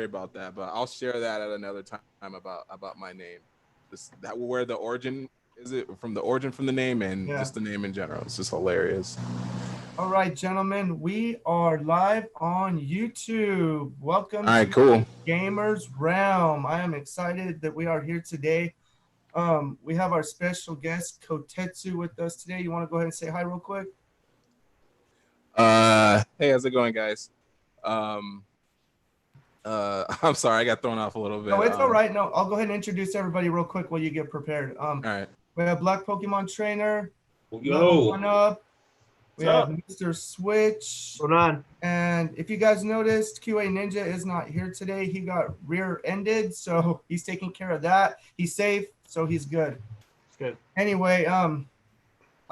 sorry about that, but I'll share that at another time about my name. That where the origin is it from the origin from the name and just the name in general. It's just hilarious. All right, gentlemen, we are live on YouTube. Welcome All right, to cool. Gamerz Realm. I am excited that we are here today. We have our special guest Kotetsu with us today. You want to go ahead and say hi real quick? Hey, how's it going, guys? Um, I'm sorry, I got thrown off a little bit. No, it's all right. No, I'll go ahead and introduce everybody real quick while you get prepared. All right. We have BlackPKMNTrainer. Yo. One up. We What's have up? Mr. Switch. Hold on. And if you guys noticed, QA Ninja is not here today. He got rear-ended, so he's taking care of that. He's safe, so he's good. It's good. Anyway, I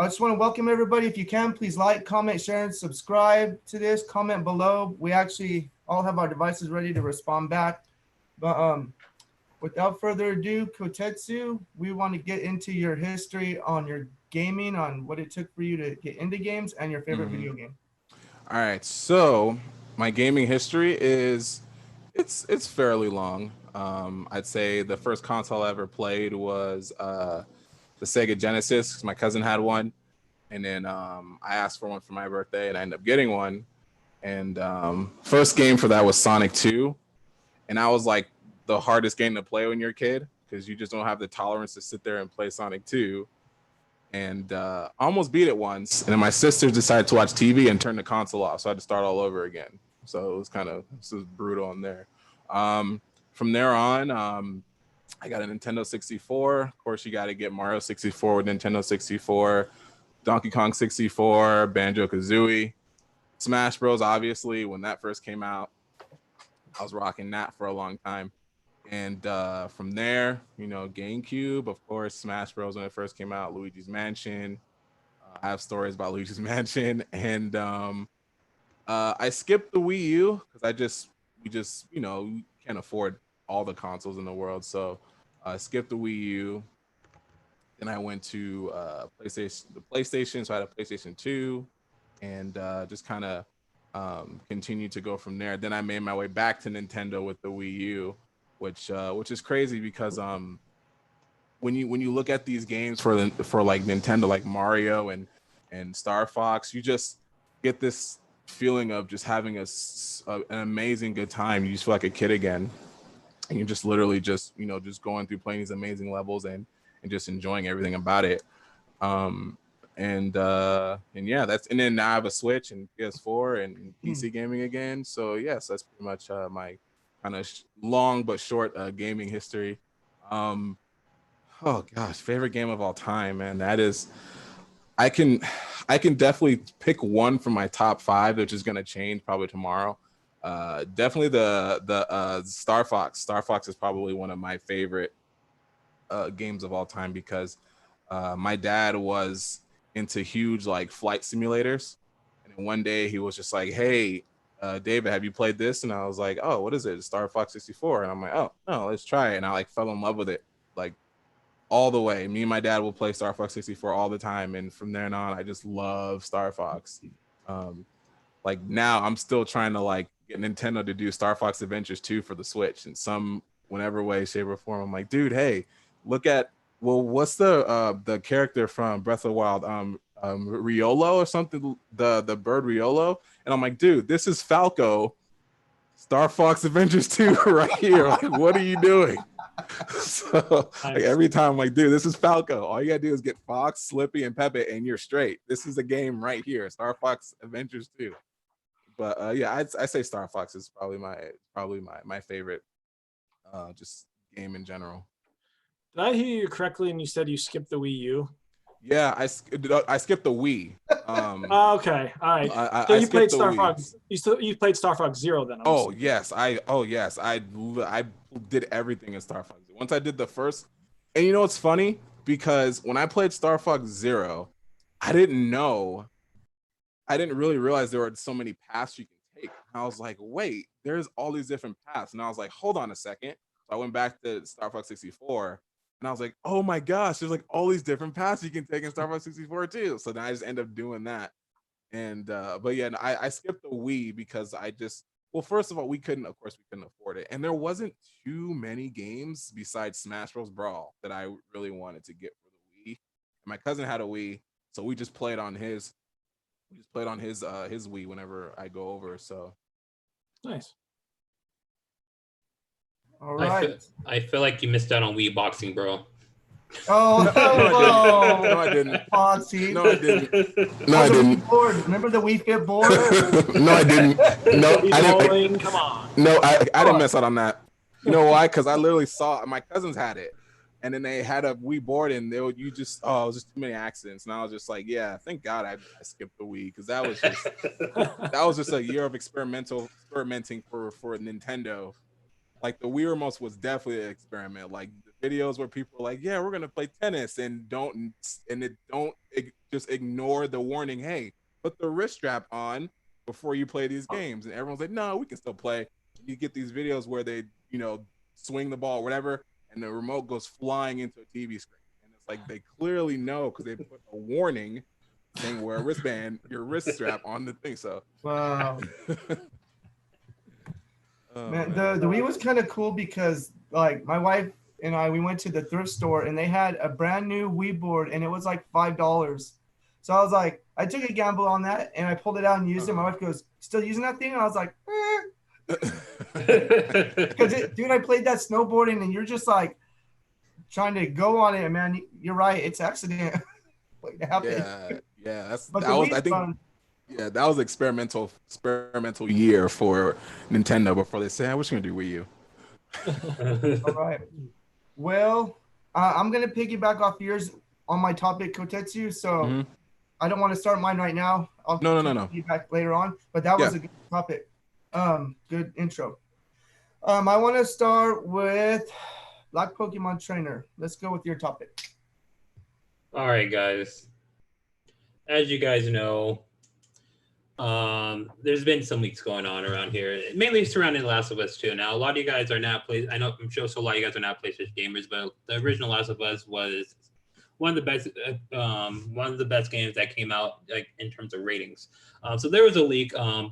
just want to welcome everybody. If you can, please like, comment, share, and subscribe to this. Comment below. We actually all have our devices ready to respond back. But without further ado, Kotetsu, we want to get into your history on your gaming, on what it took for you to get into games, and your favorite video game. All right, so my gaming history is it's fairly long. I'd say the first console I ever played was the Sega Genesis, 'cause my cousin had one, and then I asked for one for my birthday, and I ended up getting one. And first game for that was Sonic 2, and I was like the hardest game to play when you're a kid because you just don't have the tolerance to sit there and play Sonic 2. And I almost beat it once, and then my sisters decided to watch TV and turn the console off, so I had to start all over again. So it was brutal in there. From there on, I got a Nintendo 64. Of course, you got to get Mario 64 with Nintendo 64, Donkey Kong 64, Banjo-Kazooie, Smash Bros. Obviously, when that first came out, I was rocking that for a long time. And from there, GameCube, of course, Smash Bros. When it first came out, Luigi's Mansion. I have stories about Luigi's Mansion, and I skipped the Wii U because we just can't afford all the consoles in the world, so I skipped the Wii U. Then I went to PlayStation, so I had a PlayStation 2, and just kind of continued to go from there. Then I made my way back to Nintendo with the Wii U, which is crazy because when you look at these games for like Nintendo, like Mario and Star Fox, you just get this feeling of just having an amazing good time. You just feel like a kid again, and you're just literally just going through playing these amazing levels and just enjoying everything about it. And yeah, and then now I have a Switch and PS4 and PC gaming again. So yes, that's pretty much my kind of long but short gaming history. Oh gosh, favorite game of all time, man. That is, I can definitely pick one from my top 5, which is gonna change probably tomorrow. Definitely the Star Fox. Star Fox is probably one of my favorite games of all time because my dad was into huge like flight simulators, and one day he was just like, "Hey, David, have you played this?" And I was like, "Oh, what is it? Star Fox 64." And I'm like, "Oh, no, let's try it." And I like fell in love with it like all the way. Me and my dad will play Star Fox 64 all the time, and from there on, I just love Star Fox. Like now, I'm still trying to like get Nintendo to do Star Fox Adventures 2 for the Switch in some whenever way, shape, or form. I'm like, dude, hey, look at what's the character from Breath of the Wild? Riolo or something, the bird Riolo. And I'm like, dude, this is Falco, Star Fox Adventures 2 right here. Like, what are you doing? So like, every time I'm like, dude, this is Falco. All you gotta do is get Fox, Slippy, and Pepe, and you're straight. This is a game right here, Star Fox Adventures 2. But yeah, I say Star Fox is probably my favorite just game in general. Did I hear you correctly? And you said you skipped the Wii U. Yeah, I skipped the Wii. Okay, all right. So you played Star Fox. You played Star Fox Zero then? Yes, I did everything in Star Fox. Once I did the first, and you know what's funny? Because when I played Star Fox Zero, I didn't really realize there were so many paths you can take. And I was like, wait, there's all these different paths. And I was like, hold on a second. So I went back to Star Fox 64. And I was like, oh my gosh, there's like all these different paths you can take in Star Fox 64 too. So then I just end up doing that. And but yeah, I skipped the Wii because Well, first of all, we couldn't afford it, and there wasn't too many games besides Smash Bros. Brawl that I really wanted to get for the Wii. And my cousin had a Wii, so we just played on his. We just played on his Wii whenever I go over. So nice. All right. I feel like you missed out on Wii boxing, bro. Oh, no, I didn't. Foxy. No, I didn't. No, Oh, I the didn't. Wii board. Remember the Wii Fit board? No, I didn't. No, I didn't. Come on. No, I didn't miss out on that. You know why? Because I literally saw my cousins had it, and then they had a Wii board, and it was just too many accidents, and I was just like, yeah, thank God I skipped the Wii, because that was just a year of experimenting for Nintendo. Like the Wii remote was definitely an experiment. Like the videos where people were like, yeah, we're gonna play tennis, and just ignore the warning, hey, put the wrist strap on before you play these games. And everyone's like, no, we can still play. You get these videos where they, swing the ball or whatever, and the remote goes flying into a TV screen. And it's like they clearly know, because they put a warning saying wear a wristband, your wrist strap on the thing. So Wow. Man, the Wii was kind of cool because like my wife and I, we went to the thrift store and they had a brand new Wii board and it was like $5. So I was like, I took a gamble on that and I pulled it out and used it. My wife goes, still using that thing? And I was like, because dude, I played that snowboarding and you're just like trying to go on it, and man, you're right, it's accident. Yeah, that was experimental year for Nintendo before they say, we're just gonna do Wii U. All right. Well, I'm gonna piggyback off yours on my topic, Kotetsu. So I don't want to start mine right now. I'll piggyback later on. But that was a good topic. Good intro. I want to start with BlackPKMNTrainer. Let's go with your topic. All right, guys. As you guys know, there's been some leaks going on around here, mainly surrounding The Last of Us 2. Now, a lot of you guys are not I know I'm sure so a lot of you guys are not PlayStation gamers, but the original Last of Us was one of the best games that came out like in terms of ratings. So there was a leak. A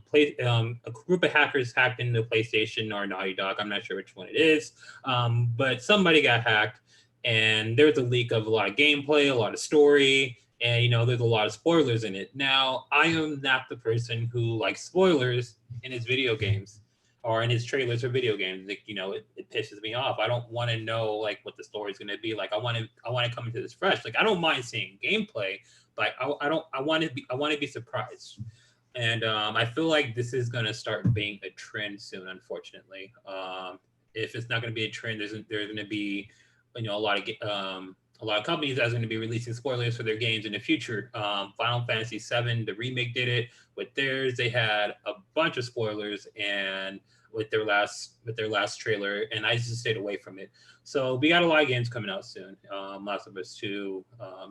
group of hackers hacked into PlayStation or Naughty Dog. I'm not sure which one it is, but somebody got hacked, and there was a leak of a lot of gameplay, a lot of story. And, there's a lot of spoilers in it. Now, I am not the person who likes spoilers in his video games or in his trailers for video games. Like, it pisses me off. I don't want to know, like, what the story's going to be. Like, I want to come into this fresh. Like, I don't mind seeing gameplay, but I want to be surprised. And I feel like this is going to start being a trend soon, unfortunately. If it's not going to be a trend, there's going to be, a lot of companies that's going to be releasing spoilers for their games in the future. Final Fantasy VII, the remake, did it with theirs. They had a bunch of spoilers and with their last trailer, and I just stayed away from it. So we got a lot of games coming out soon. Last of Us 2,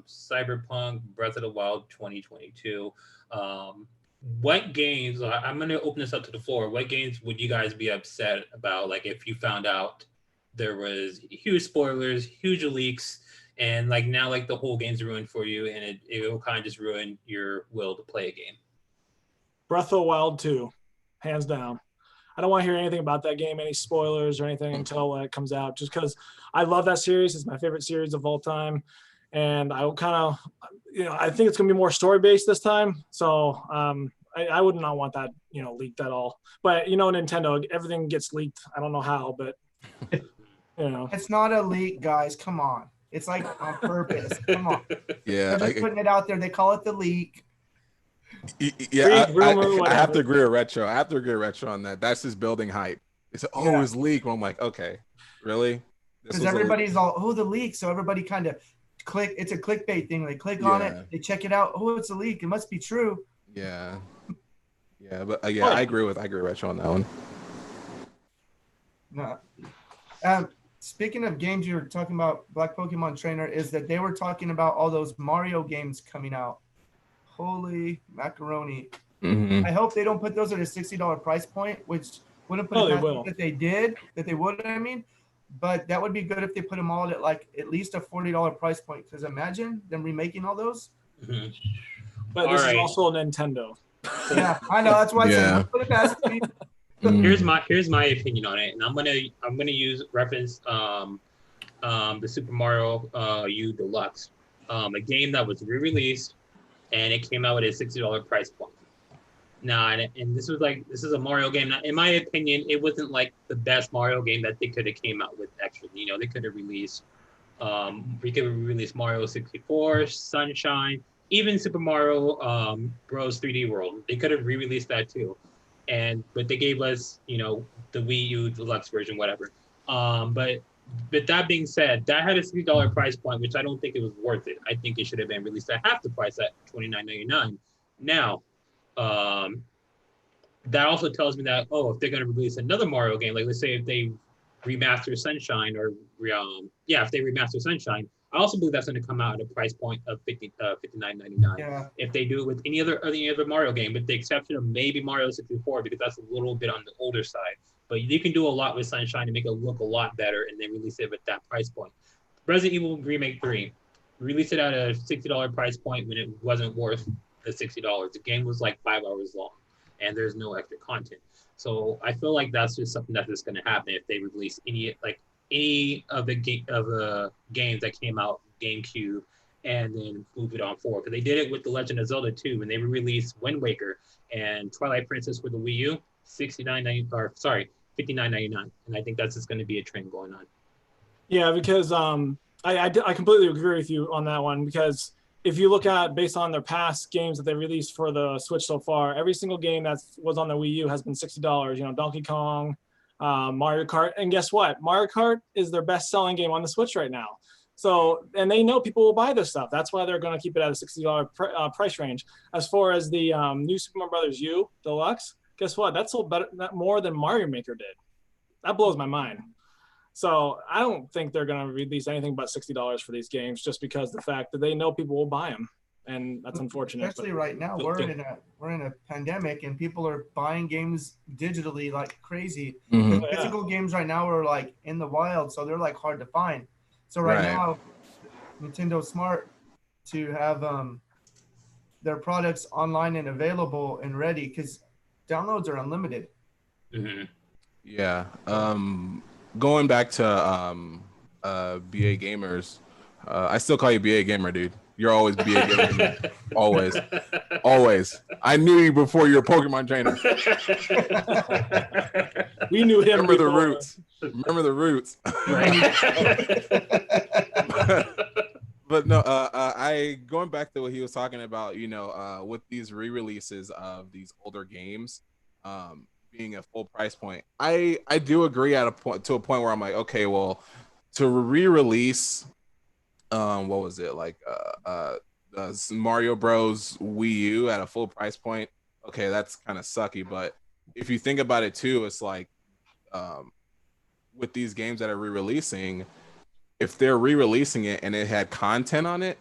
Cyberpunk, Breath of the Wild 2022. What games? I'm going to open this up to the floor. What games would you guys be upset about? Like if you found out there was huge spoilers, huge leaks, and like now like the whole game's ruined for you, and it will kind of just ruin your will to play a game. Breath of the Wild 2, hands down. I don't want to hear anything about that game, any spoilers or anything until it comes out, just because I love that series. It's my favorite series of all time. And I kind of, I think it's going to be more story-based this time. So I would not want that, leaked at all. But, Nintendo, everything gets leaked. I don't know how, but, It's not a leak, guys. Come on. It's like on purpose. Come on. Yeah. They're just putting it out there. They call it the leak. Yeah, I have to agree with Retro. I have to agree with Retro on that. That's just building hype. It's it was leaked. Well, I'm like, okay, really? Because everybody's all, the leak. So everybody kind of click. It's a clickbait thing. They click on it. They check it out. Oh, it's a leak. It must be true. Yeah. Yeah, but I agree with Retro on that one. No. Speaking of games, you were talking about BlackPKMNTrainer, is that they were talking about all those Mario games coming out. Holy macaroni. Mm-hmm. I hope they don't put those at a $60 price point, which wouldn't put that they would, I mean. But that would be good if they put them all at like at least a $40 price point. Because imagine them remaking all those. Mm-hmm. But this is also a Nintendo. Yeah, I know. That's why I said put it past me. Here's my opinion on it, and I'm gonna use reference the Super Mario U Deluxe, a game that was re-released, and it came out with a $60 price point. Now, and this is a Mario game. Now, in my opinion, it wasn't like the best Mario game that they could have came out with. Actually, they could have released. We could have released Mario 64, Sunshine, even Super Mario Bros 3D World. They could have re-released that too, but they gave us the Wii U Deluxe version, whatever. But that being said, that had a $60 price point, which I don't think it was worth it. I think it should have been released at half the price at $29.99. Now. That also tells me that if they're going to release another Mario game, like let's say if they remaster Sunshine if they remaster Sunshine, I also believe that's going to come out at a price point of $59.99. Yeah. If they do it with any other Mario game, with the exception of maybe Mario 64, because that's a little bit on the older side. But you can do a lot with Sunshine to make it look a lot better, and then release it at that price point. Resident Evil Remake 3, released it at a $60 price point when it wasn't worth the $60. The game was like 5 hours long, and there's no extra content. So I feel like that's just something that's just going to happen if they release any of the games that came out GameCube and then move it on forward. Because they did it with The Legend of Zelda 2 when they released Wind Waker and Twilight Princess for the Wii U, $59.99, and I think that's just going to be a trend going on. Yeah, because I completely agree with you on that one, because if you look at based on their past games that they released for the Switch so far, every single game that was on the Wii U has been $60. Donkey Kong, Mario Kart, and guess what? Mario Kart is their best-selling game on the Switch right now. So, and they know people will buy this stuff. That's why they're going to keep it at a $60 price range. As far as the new Super Mario Brothers U Deluxe, guess what? That sold more than Mario Maker did. That blows my mind. So I don't think they're going to release anything but $60 for these games, just because the fact that they know people will buy them, and that's unfortunate. Especially right now, we're in a pandemic, and people are buying games digitally like crazy. Mhm. Physical games right now are like in the wild, so they're like hard to find. So right now, Nintendo's smart to have their products online and available and ready, because downloads are unlimited. Mm-hmm. Yeah. Going back to BA Gamers, I still call you BA Gamer, dude. You're always BA Gamer. Always. Always. I knew you before you were a Pokemon trainer. We knew him. Remember the roots. Remember the roots. Right. But no, I going back to what he was talking about, with these re-releases of these older games, being a full price point. I do agree to a point where I'm like, okay, well, to re-release, what was it, like Mario Bros Wii U at a full price point? Okay, that's kind of sucky. But if you think about it too, it's like with these games that are re-releasing, if they're re-releasing it and it had content on it,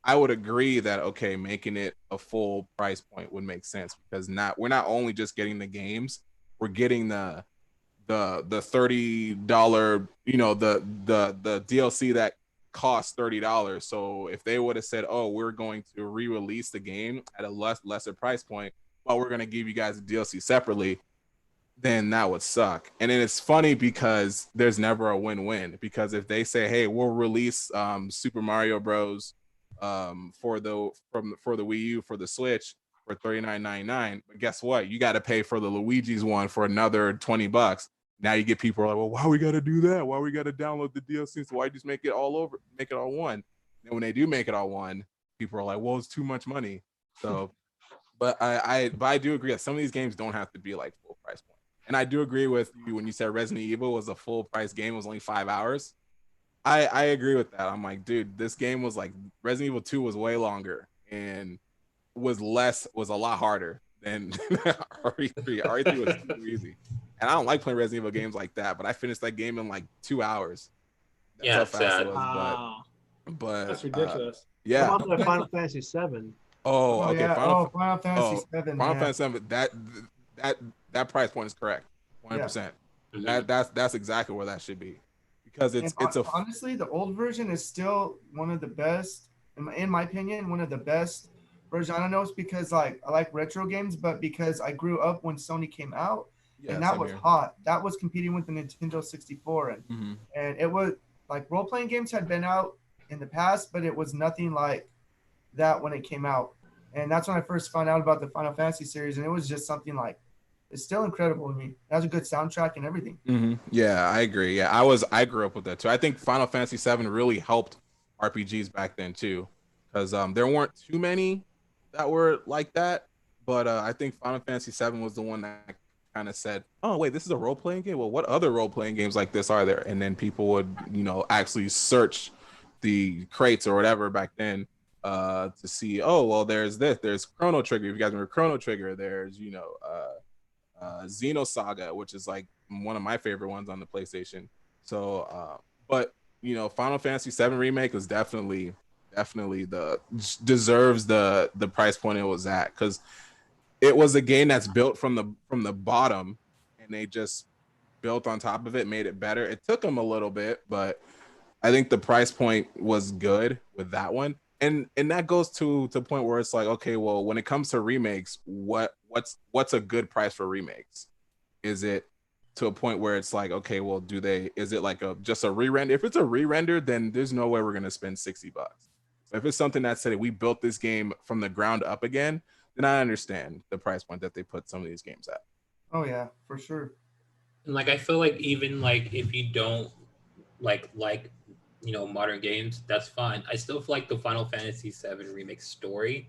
I would agree that, okay, making it a full price point would make sense, because we're not only just getting the games, we're getting the $30, the DLC that costs $30. So if they would have said, oh, we're going to re-release the game at a lesser price point, but we're going to give you guys the DLC separately, then that would suck. And then it's funny because there's never a win-win, because if they say, hey, we'll release Super Mario Bros for the Wii U for the Switch for $39.99, but guess what? You got to pay for the Luigi's one for another $20. Now you get people like, well, why we got to do that? Why we got to download the DLC? So why just make it all one? And when they do make it all one, people are like, well, it's too much money. So, but I do agree that some of these games don't have to be like full price point. And I do agree with you when you said Resident Evil was a full price game, it was only 5 hours. I agree with that. I'm like, dude, this game was like, Resident Evil 2 was way longer and was a lot harder than RE3. RE3 was too easy. And I don't like playing Resident Evil games like that, but I finished that game in like 2 hours. That's how fast it was. Wow. But That's ridiculous. Yeah. How about Final Fantasy 7? Oh, okay. Yeah. Final Fantasy 7. Final Fantasy 7. That price point is correct. 100%. Yeah. That's exactly where that should be. Because honestly, the old version is still one of the best, in my opinion, one of the best versions. I don't know, it's because I like retro games, but because I grew up when Sony came out, Yeah, and that same was here. hot. That was competing with the Nintendo 64, Mhm. and it was like role-playing games had been out in the past, but it was nothing like that when it came out. And that's when I first found out about the Final Fantasy series, and it was just something like, it's still incredible to me. It has a good soundtrack and everything. Yeah, I agree. Yeah, I grew up with that too. I think Final Fantasy VII really helped RPGs back then too, because there weren't too many that were like that. But I think Final Fantasy VII was the one that kind of said, "Oh wait, this is a role playing game. Well, what other role playing games like this are there?" And then people would, actually search the crates or whatever back then to see. Oh well, there's this. There's Chrono Trigger. If you guys remember Chrono Trigger, there's Xenosaga, which is like one of my favorite ones on the PlayStation. So, but Final Fantasy VII Remake was definitely deserves the price point it was at, because it was a game that's built from the bottom, and they just built on top of it, made it better. It took them a little bit, but I think the price point was good with that one. And that goes to the point where it's like, okay, well, when it comes to remakes, what's a good price for remakes? Is it to a point where it's like, okay, well, is it like just a re-render? If it's a re-render, then there's no way we're gonna spend $60. If it's something that said we built this game from the ground up again, then I understand the price point that they put some of these games at. Oh yeah, for sure. And like I feel like even like if you don't like modern games, that's fine. I still feel like the Final Fantasy VII Remake story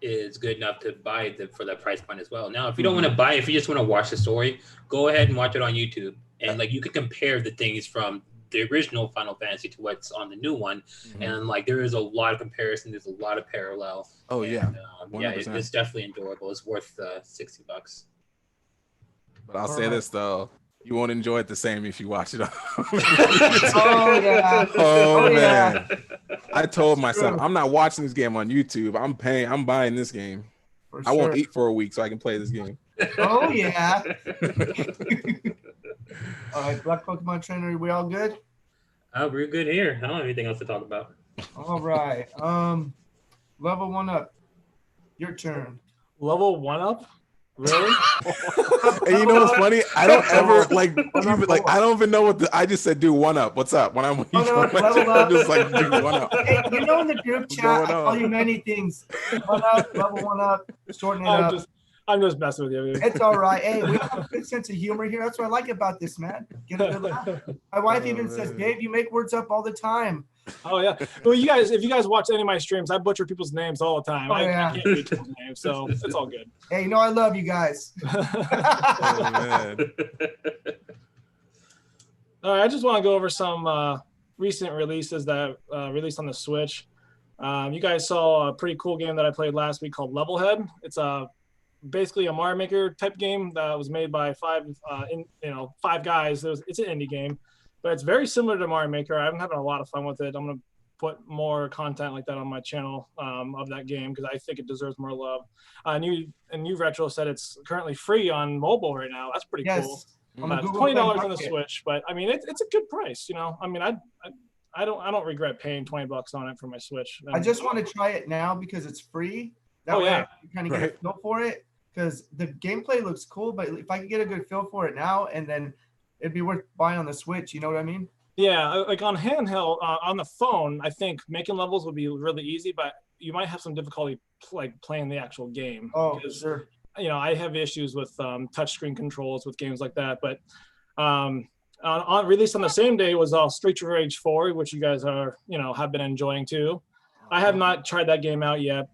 is good enough to buy for that price point as well. Now, if you don't want to buy, if you just want to watch the story, go ahead and watch it on YouTube, and like you can compare the things from the original Final Fantasy to what's on the new one, and like there is a lot of comparison. There's a lot of parallel. Oh yeah, it's definitely enjoyable. It's worth the $60. But I'll say this though. You won't enjoy it the same if you watch it on. Oh yeah. Oh man. Yeah. I told myself I'm not watching this game on YouTube. I'm buying this game. For I won't sure. eat for a week so I can play this game. Oh yeah. All right, BlackPKMNTrainer, we all good? Oh, we're good here. I don't have anything else to talk about. All right. Level 1 up. Your turn. Level 1 up? Really? And you know what's funny? I don't ever I don't even know what I just said. Do 1 up. What's up? When I'm just like do 1 up. Hey, in the group chat, I call you many things. 1 up, level 1 up, shorten it up. I'm just messing with you. Dude. It's all right. Hey, we have a good sense of humor here. That's what I like about this, man. Get a good laugh. My wife even says, "Dave, you make words up all the time." Oh yeah. Well, if you guys watch any of my streams, I butcher people's names all the time. I can't read people's names, so it's all good. Hey, I love you guys. Oh man. All right, I just want to go over some recent releases that released on the Switch. You guys saw a pretty cool game that I played last week called Levelhead. It's basically a Mario Maker type game that was made by five guys. It's an indie game, but it's very similar to Mario Maker. I'm having a lot of fun with it. I'm gonna put more content like that on my channel of that game because I think it deserves more love. New Retro said it's currently free on mobile right now. That's pretty cool. It's $20 on the Switch, but I mean it's a good price. I mean I don't regret paying $20 on it for my Switch. I just want to try it now because it's free. That way I can kind of get a feel for it. Because the gameplay looks cool, but if I could get a good feel for it now, and then it'd be worth buying on the Switch. You know what I mean? Yeah, like on handheld, on the phone, I think making levels would be really easy, but you might have some difficulty playing the actual game. Oh, sure. I have issues with touchscreen controls with games like that. But on released on the same day was Streets of Rage 4, which you guys are have been enjoying too. I have not tried that game out yet.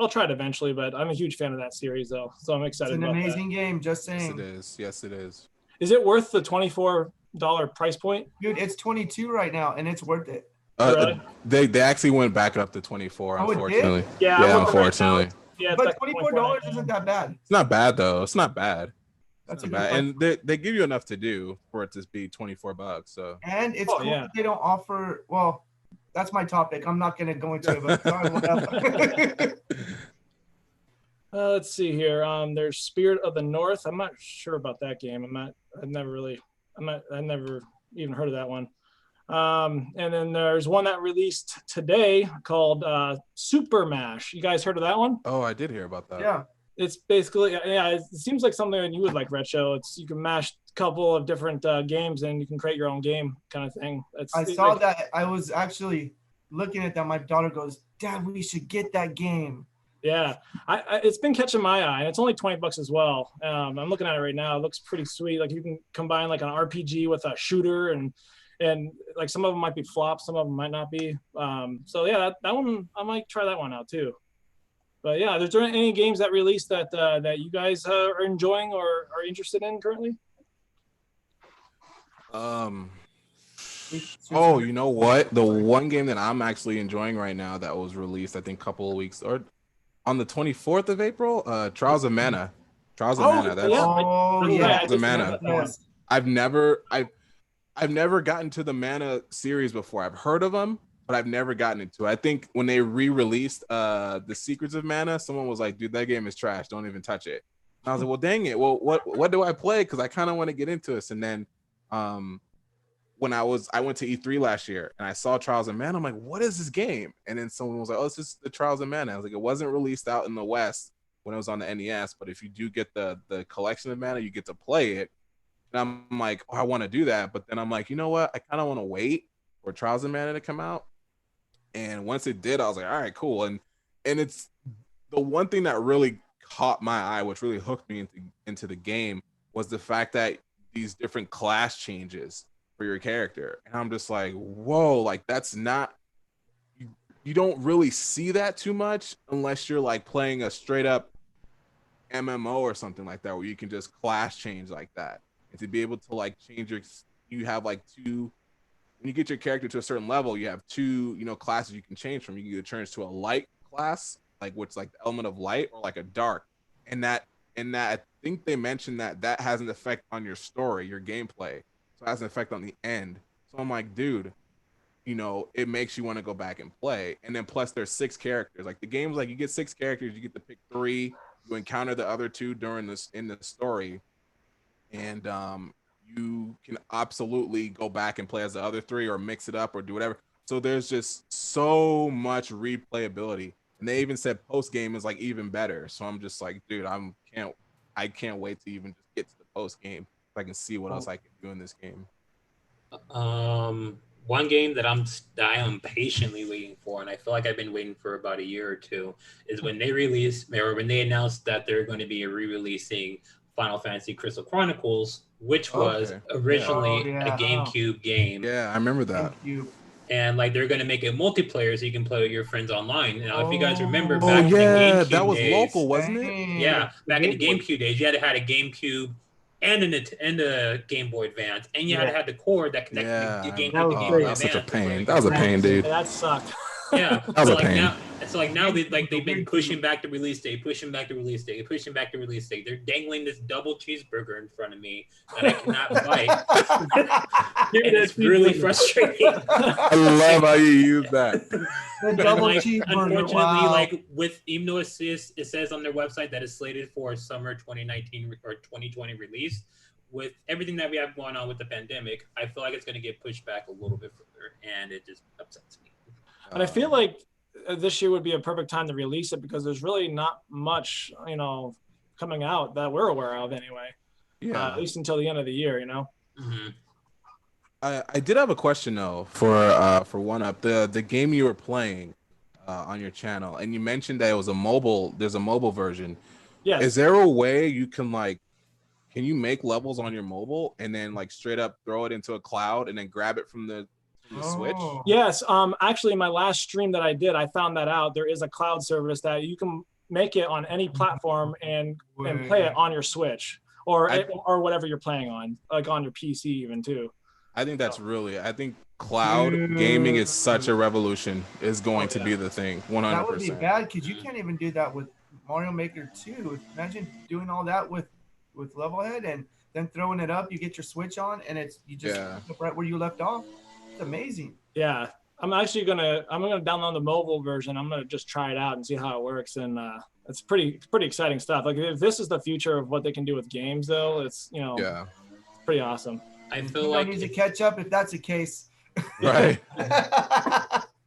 I'll try it eventually, but I'm a huge fan of that series, though, so I'm excited. It's an amazing game. Just saying. Yes, it is. Yes, it is. Is it worth the $24 price point? Dude, it's 22 right now, and it's worth it. Really? They actually went back up to 24. Unfortunately, yeah, unfortunately. Right yeah, but $24 isn't that bad. It's not bad though. It's not bad. That's not bad, and they give you enough to do for it to be $24. So. And it's cool that they don't offer. Well, that's my topic. I'm not going to go into it. But let's see here. There's Spirit of the North. I'm not sure about that game. I've never even heard of that one. And then there's one that released today called Super Mash. You guys heard of that one? Oh, I did hear about that. Yeah. It's basically, yeah, it seems like something that you would like, Retro. You can mash a couple of different games and you can create your own game kind of thing. I saw that. I was actually looking at that. My daughter goes, Dad, we should get that game. Yeah, it's been catching my eye, and it's only $20 as well. I'm looking at it right now. It looks pretty sweet. Like you can combine like an RPG with a shooter, and like some of them might be flops, some of them might not be. So yeah, that one I might try that one out too. But yeah, is there any games that released that you guys are enjoying or are interested in currently? Oh, you know what? The one game that I'm actually enjoying right now that was released, I think, a couple of weeks or on the 24th of April, Trials of Mana. Trials of Mana. That's Trials of Mana. Yes. I've never gotten to the Mana series before. I've heard of them, but I've never gotten into it. I think when they re-released the Secrets of Mana, someone was like, dude, that game is trash. Don't even touch it. And I was like, well, dang it. Well, what do I play? Because I kind of want to get into this. And then when I went to E3 last year and I saw Trials of Mana, I'm like, what is this game? And then someone was like, oh, it's just the Trials of Mana. I was like, it wasn't released out in the West when it was on the NES, but if you do get the collection of Mana, you get to play it. And I'm like, oh, I want to do that. But then I'm like, you know what? I kind of want to wait for Trials of Mana to come out. And once it did, I was like, all right, cool. And it's the one thing that really caught my eye, which really hooked me into the game, was the fact that these different class changes for your character. And I'm just like, whoa, like that's not, you don't really see that too much unless you're like playing a straight up MMO or something like that, where you can just class change like that. And to be able to like change you have like two, when you get your character to a certain level, you have two, classes you can change from. You can either change to a light class, like which like the element of light, or like a dark. And that I think they mentioned that has an effect on your story, your gameplay. So it has an effect on the end. So I'm like, dude, it makes you want to go back and play. And then plus there's 6 characters. Like the game's like you get 6 characters, you get to pick 3, you encounter the other 2 in the story. And you can absolutely go back and play as the other 3 or mix it up or do whatever. So there's just so much replayability. And they even said post game is like even better. So I'm just like, dude, I can't wait to even just get to the post game. I can see what else I can do in this game. One game that I am patiently waiting for, and I feel like I've been waiting for about a year or two, is when they announced that they're going to be re-releasing Final Fantasy Crystal Chronicles, which was originally a GameCube game. Yeah, I remember that. And like they're going to make it multiplayer so you can play with your friends online. Now, if you guys remember back in the GameCube that was days, local, wasn't it? Yeah, back in the GameCube days, you had to have a GameCube and a Game Boy Advance, and you had to have the cord that connected the GameCube to Game Boy Advance. That was such a pain. That was a pain, dude. That sucked. Yeah, that was a pain. Now they've been pushing back the release date. They're dangling this double cheeseburger in front of me that I cannot bite. And it's really frustrating. I love how you use that. The double cheeseburger. Unfortunately, even though it says on their website that it's slated for summer 2019 or 2020 release, with everything that we have going on with the pandemic, I feel like it's going to get pushed back a little bit further, and it just upsets me. And I feel like this year would be a perfect time to release it because there's really not much, coming out that we're aware of anyway. Yeah. At least until the end of the year, Mm-hmm. I did have a question though for one up the game you were playing on your channel, and you mentioned that it was there's a mobile version. Yes. Is there a way you can can you make levels on your mobile and then straight up throw it into a cloud and then grab it from the Switch? Yes. Actually, in my last stream that I did, I found that out. There is a cloud service that you can make it on any platform and play it on your Switch or whatever you're playing on, like on your PC even too. I think I think cloud gaming is such a revolution. Is going to be the thing. 100%. That would be bad because you can't even do that with Mario Maker 2. Imagine doing all that with Levelhead and then throwing it up. You get your Switch on and you just pick up right where you left off. It's amazing. Yeah, I'm gonna download the mobile version. I'm gonna just try it out and see how it works, and it's pretty exciting stuff. Like if this is the future of what they can do with games, though, it's it's pretty awesome. I feel like need to catch up if that's the case. Right.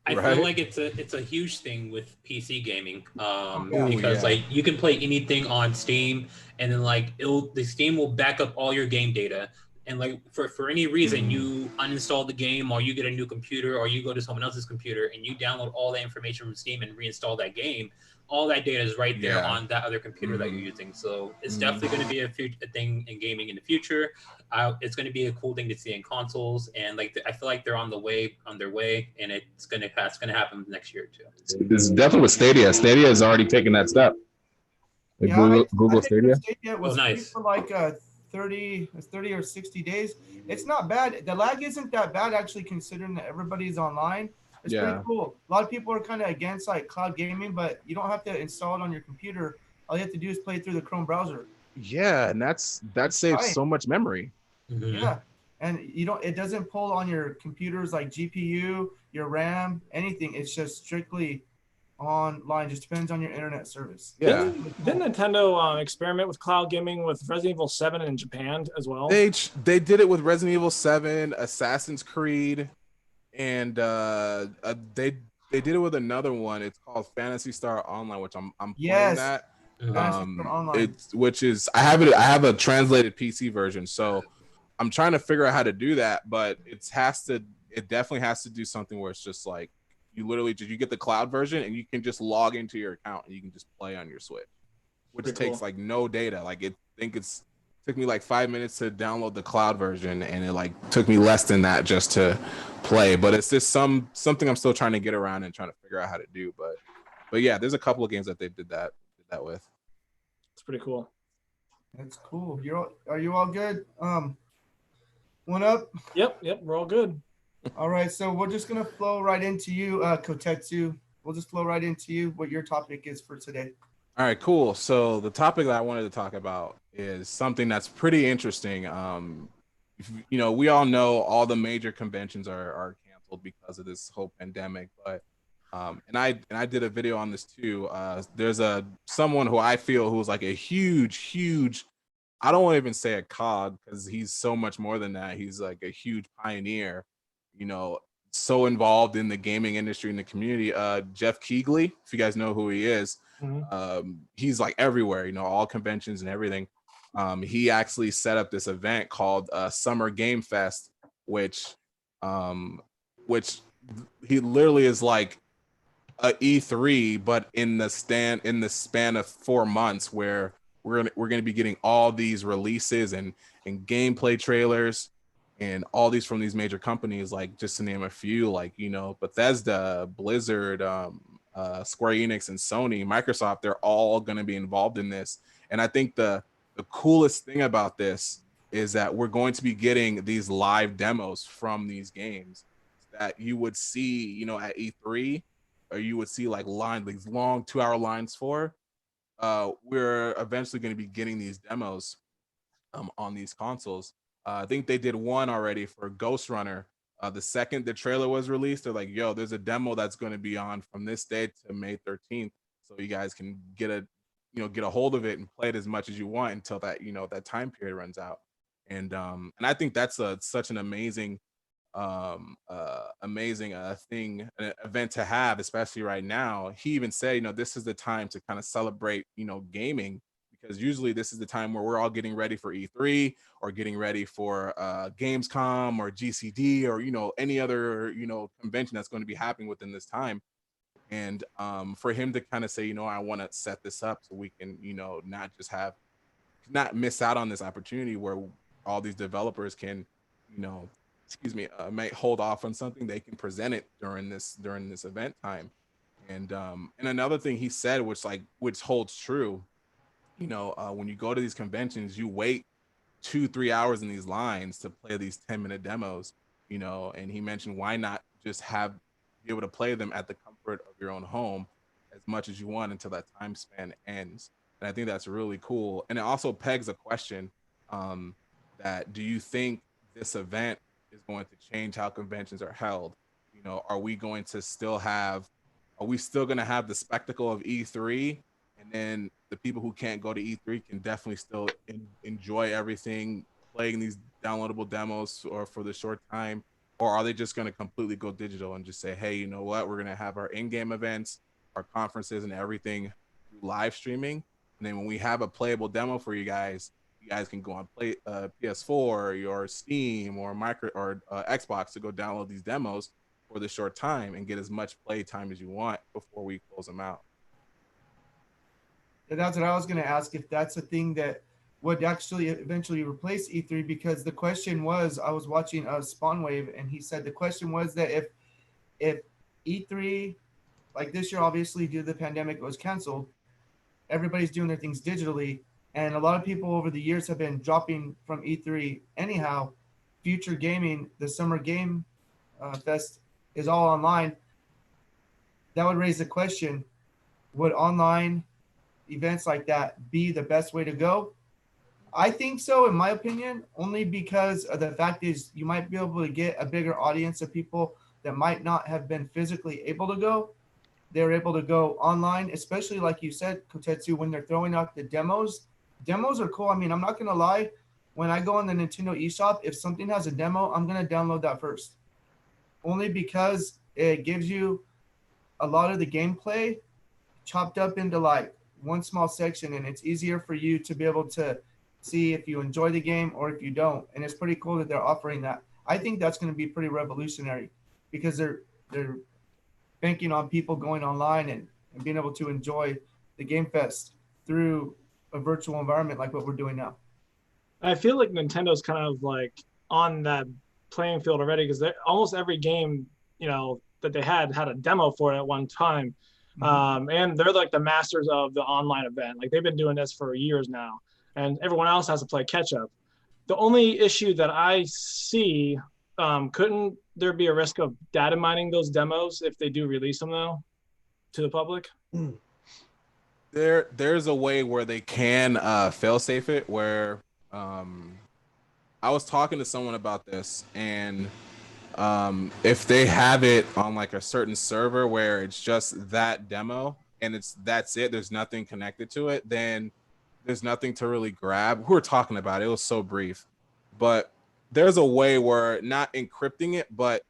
I Right. feel like it's a huge thing with PC gaming, Yeah. because yeah. like you can play anything on Steam, and then like the Steam will back up all your game data, and like for any reason you uninstall the game, or you get a new computer, or you go to someone else's computer and you download all that information from Steam and reinstall that game, all that data is right there Yeah. on that other computer that you're using. So it's Mhm. definitely going to be a thing in gaming in the future. It's going to be a cool thing to see in consoles, and like I feel like they're on their way, and it's gonna happen next year too. This is definitely with Stadia. Stadia has already taken that step. Like Yeah, I Google think Stadia. Stadia was free nice. for like 30 or 60 days. It's not bad. The lag isn't that bad actually, considering that everybody's online. It's pretty Yeah. cool. A lot of people are kind of against like cloud gaming, but you don't have to install it on your computer. All you have to do is play it through the Chrome browser. Yeah, and that saves Right. so much memory. Mhm. Yeah. And it doesn't pull on your computers like GPU, your RAM, anything. It's just strictly online. Just depends on your internet service. Yeah. Didn't Nintendo experiment with cloud gaming with Resident Evil 7 in Japan as well? They did it with Resident Evil 7, Assassin's Creed, and they did it with another one. It's called Phantasy Star Online, which I'm playing Yes. that. Fantasy Star Online. I have a translated PC version, so I'm trying to figure out how to do that, but it definitely has to do something where it's just like you get the cloud version and you can just log into your account and you can just play on your Switch, which Pretty takes cool. like no data. Like took me like 5 minutes to download the cloud version, and it like took me less than that just to play. But it's just something I'm still trying to get around and trying to figure out how to do. But yeah, there's a couple of games that they did that with. It's pretty cool. That's cool. Are you all good? One up. Yep, we're all good. All right, so we're just gonna flow right into you, Kotetsu. We'll just flow right into you. What your topic is for today? All right, cool. So the topic that I wanted to talk about is something that's pretty interesting. We all know all the major conventions are canceled because of this whole pandemic, but and I did a video on this too. There's someone who I feel who's like a huge, I don't want to even say a cog because he's so much more than that. He's like a huge pioneer, so involved in the gaming industry and the community. Jeff Keighley, if you guys know who he is, he's like everywhere, all conventions and everything. He actually set up this event called Summer Game Fest, which he literally is like a E3, but in the span of 4 months, where we're gonna be getting all these releases and gameplay trailers and all these from these major companies, like just to name a few, like Bethesda, Blizzard, Square Enix, and Sony, Microsoft. They're all gonna be involved in this, and I think the coolest thing about this is that we're going to be getting these live demos from these games that you would see, at E3, or you would see like these long 2-hour lines for. We're eventually going to be getting these demos on these consoles. I think they did one already for Ghost Runner. The second the trailer was released, they're like, yo, there's a demo that's going to be on from this day to May 13th. So you guys can get a hold of it and play it as much as you want until that, that time period runs out. And I think that's such an amazing event to have, especially right now. He even said, this is the time to kind of celebrate, gaming, because usually this is the time where we're all getting ready for E3 or getting ready for Gamescom or GCD or any other convention that's going to be happening within this time. And for him to kind of say, I want to set this up so we can not miss out on this opportunity where all these developers can may hold off on something, they can present it during this event time. And another thing he said, which holds true, when you go to these conventions, you wait 2-3 hours in these lines to play these 10-minute demos, and he mentioned, why not just be able to play them at the comfort of your own home as much as you want until that time span ends. And I think that's really cool. And it also pegs a question, that do you think this event is going to change how conventions are held? Are we going to still have the spectacle of E3, and then the people who can't go to E3 can definitely still enjoy everything, playing these downloadable demos or for the short time, or are they just going to completely go digital and just say, hey, you know what, we're going to have our in-game events, our conferences, and everything live streaming, and then when we have a playable demo for you guys can go on play PS4 or Steam or Xbox to go download these demos for the short time and get as much play time as you want before we close them out. And that's what I was going to ask, if that's a thing that would actually eventually replace E3, because the question was, I was watching Spawnwave, and he said the question was that if E3, like this year, obviously due to the pandemic, it was canceled, everybody's doing their things digitally, and a lot of people over the years have been dropping from E3 anyhow. Future gaming, the Summer Game Fest is all online. That would raise the question, would online events like that be the best way to go? I think so, in my opinion, only because of the fact is you might be able to get a bigger audience of people that might not have been physically able to go. They're able to go online, especially like you said, Kotetsu, when they're throwing out the demos. Demos are cool. I mean, I'm not going to lie. When I go on the Nintendo eShop, if something has a demo, I'm going to download that first. Only because it gives you a lot of the gameplay chopped up into like one small section, and it's easier for you to be able to see if you enjoy the game or if you don't. And it's pretty cool that they're offering that. I think that's going to be pretty revolutionary, because they're banking on people going online and being able to enjoy the Game Fest through a virtual environment like what we're doing now. I feel like Nintendo's kind of like on that playing field already, because almost every game, that they had a demo for it at one time. And they're like the masters of the online event. Like they've been doing this for years now, and everyone else has to play catch up. The only issue that I see, couldn't there be a risk of data mining those demos if they do release them though to the public? There's a way where they can fail safe it, where I was talking to someone about this, and if they have it on like a certain server where it's just that demo and that's it, there's nothing connected to it, then there's nothing to really grab. We were talking about it was so brief, but there's a way where not encrypting it, but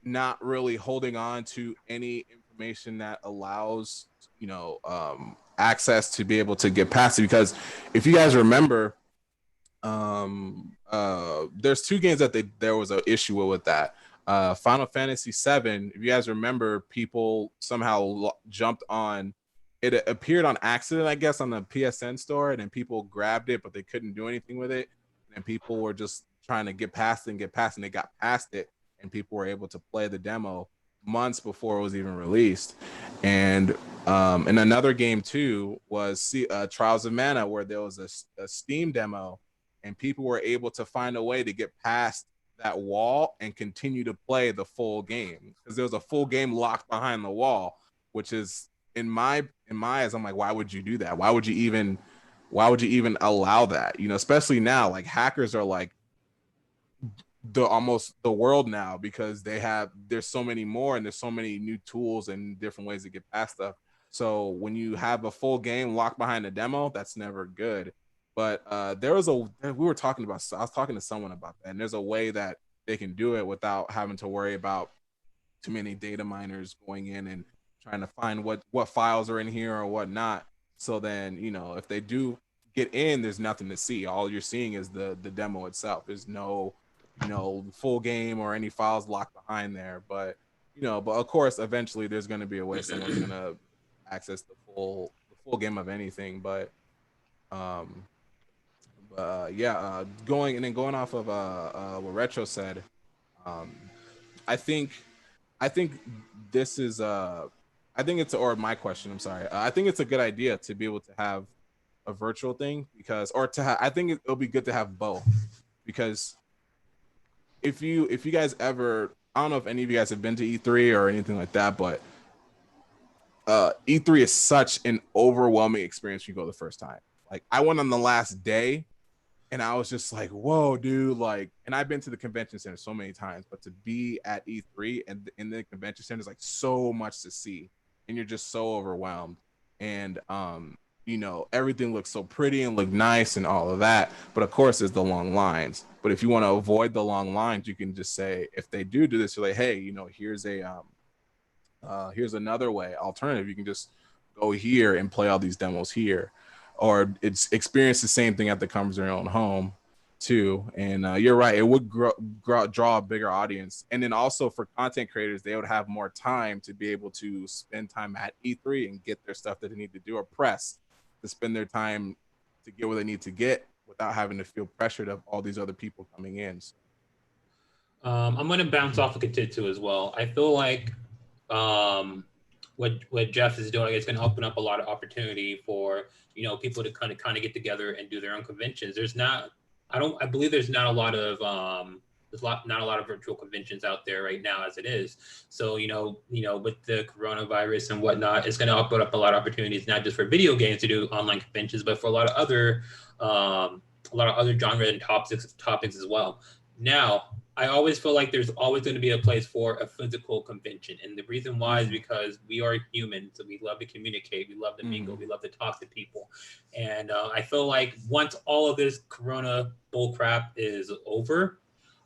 not really holding on to any information that allows access to be able to get past it. Because if you guys remember, there's two games that there was an issue with that. Final Fantasy VII, if you guys remember, people somehow jumped on it. Appeared on accident, I guess, on the PSN store, and then people grabbed it, but they couldn't do anything with it. And people were just trying to get past it, and they got past it, and people were able to play the demo months before it was even released. And another game too was Trials of Mana, where there was a Steam demo, and people were able to find a way to get past that wall and continue to play the full game, because there was a full game locked behind the wall, which is in my eyes, I'm like, why would you do that? Why would you even allow that? Especially now, like hackers are like almost the world now, because there's so many more, and there's so many new tools and different ways to get past stuff. So when you have a full game locked behind a demo, that's never good. But I was talking to someone about that, and there's a way that they can do it without having to worry about too many data miners going in and trying to find what files are in here or whatnot. So then, if they do get in, there's nothing to see. All you're seeing is the demo itself. There's no, full game or any files locked behind there. But of course, eventually there's going to be a way someone's going to access the full game of anything. But going off of what Retro said, I think this is I think it's a good idea to be able to have a virtual thing, I think it'll be good to have both, because if you guys ever, I don't know if any of you guys have been to E3 or anything like that, but E3 is such an overwhelming experience when you go the first time. Like I went on the last day, and I was just like, whoa, dude, and I've been to the convention center so many times, but to be at E3 and in the convention center is like so much to see, and you're just so overwhelmed. And you know, everything looks so pretty and look nice and all of that. But of course, there's the long lines. But if you want to avoid the long lines, you can just say, if they do this, you're like, hey, you know, here's here's another way, alternative. You can just go here and play all these demos here, or it's experience the same thing at the comfort of your own home too. And you're right, it would draw a bigger audience. And then also for content creators, they would have more time to be able to spend time at E3 and get their stuff that they need to do, or press to spend their time to get what they need to get without having to feel pressured of all these other people coming in. I'm going to bounce off of Kotetsu as well. I feel like what Jeff is doing is going to open up a lot of opportunity for, you know, people to kind of get together and do their own conventions. I believe there's not a lot of not a lot of virtual conventions out there right now as it is. So, you know, with the coronavirus and whatnot, it's going to open up a lot of opportunities, not just for video games to do online conventions, but for a lot of other genre and topics as well. Now, I always feel like there's always going to be a place for a physical convention. And the reason why is because we are humans. So we love to communicate. We love to mingle. We love to talk to people. And I feel like once all of this corona bullcrap is over,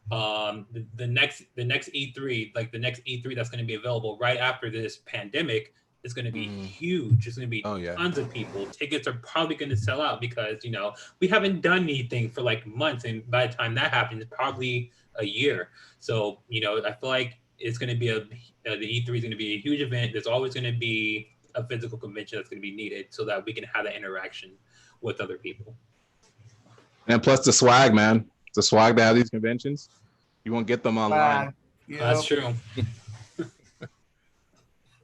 the next E3, like the next E3 that's going to be available right after this pandemic, is going to be huge. It's going to be tons of people. Tickets are probably going to sell out because, you know, we haven't done anything for like months. And by the time that happens, it's probably a year. So, you know, I feel like it's going to be the E3 is going to be a huge event. There's always going to be a physical convention that's going to be needed so that we can have that interaction with other people. And plus the swag, man. The swag that have these conventions, you won't get them online. That's true.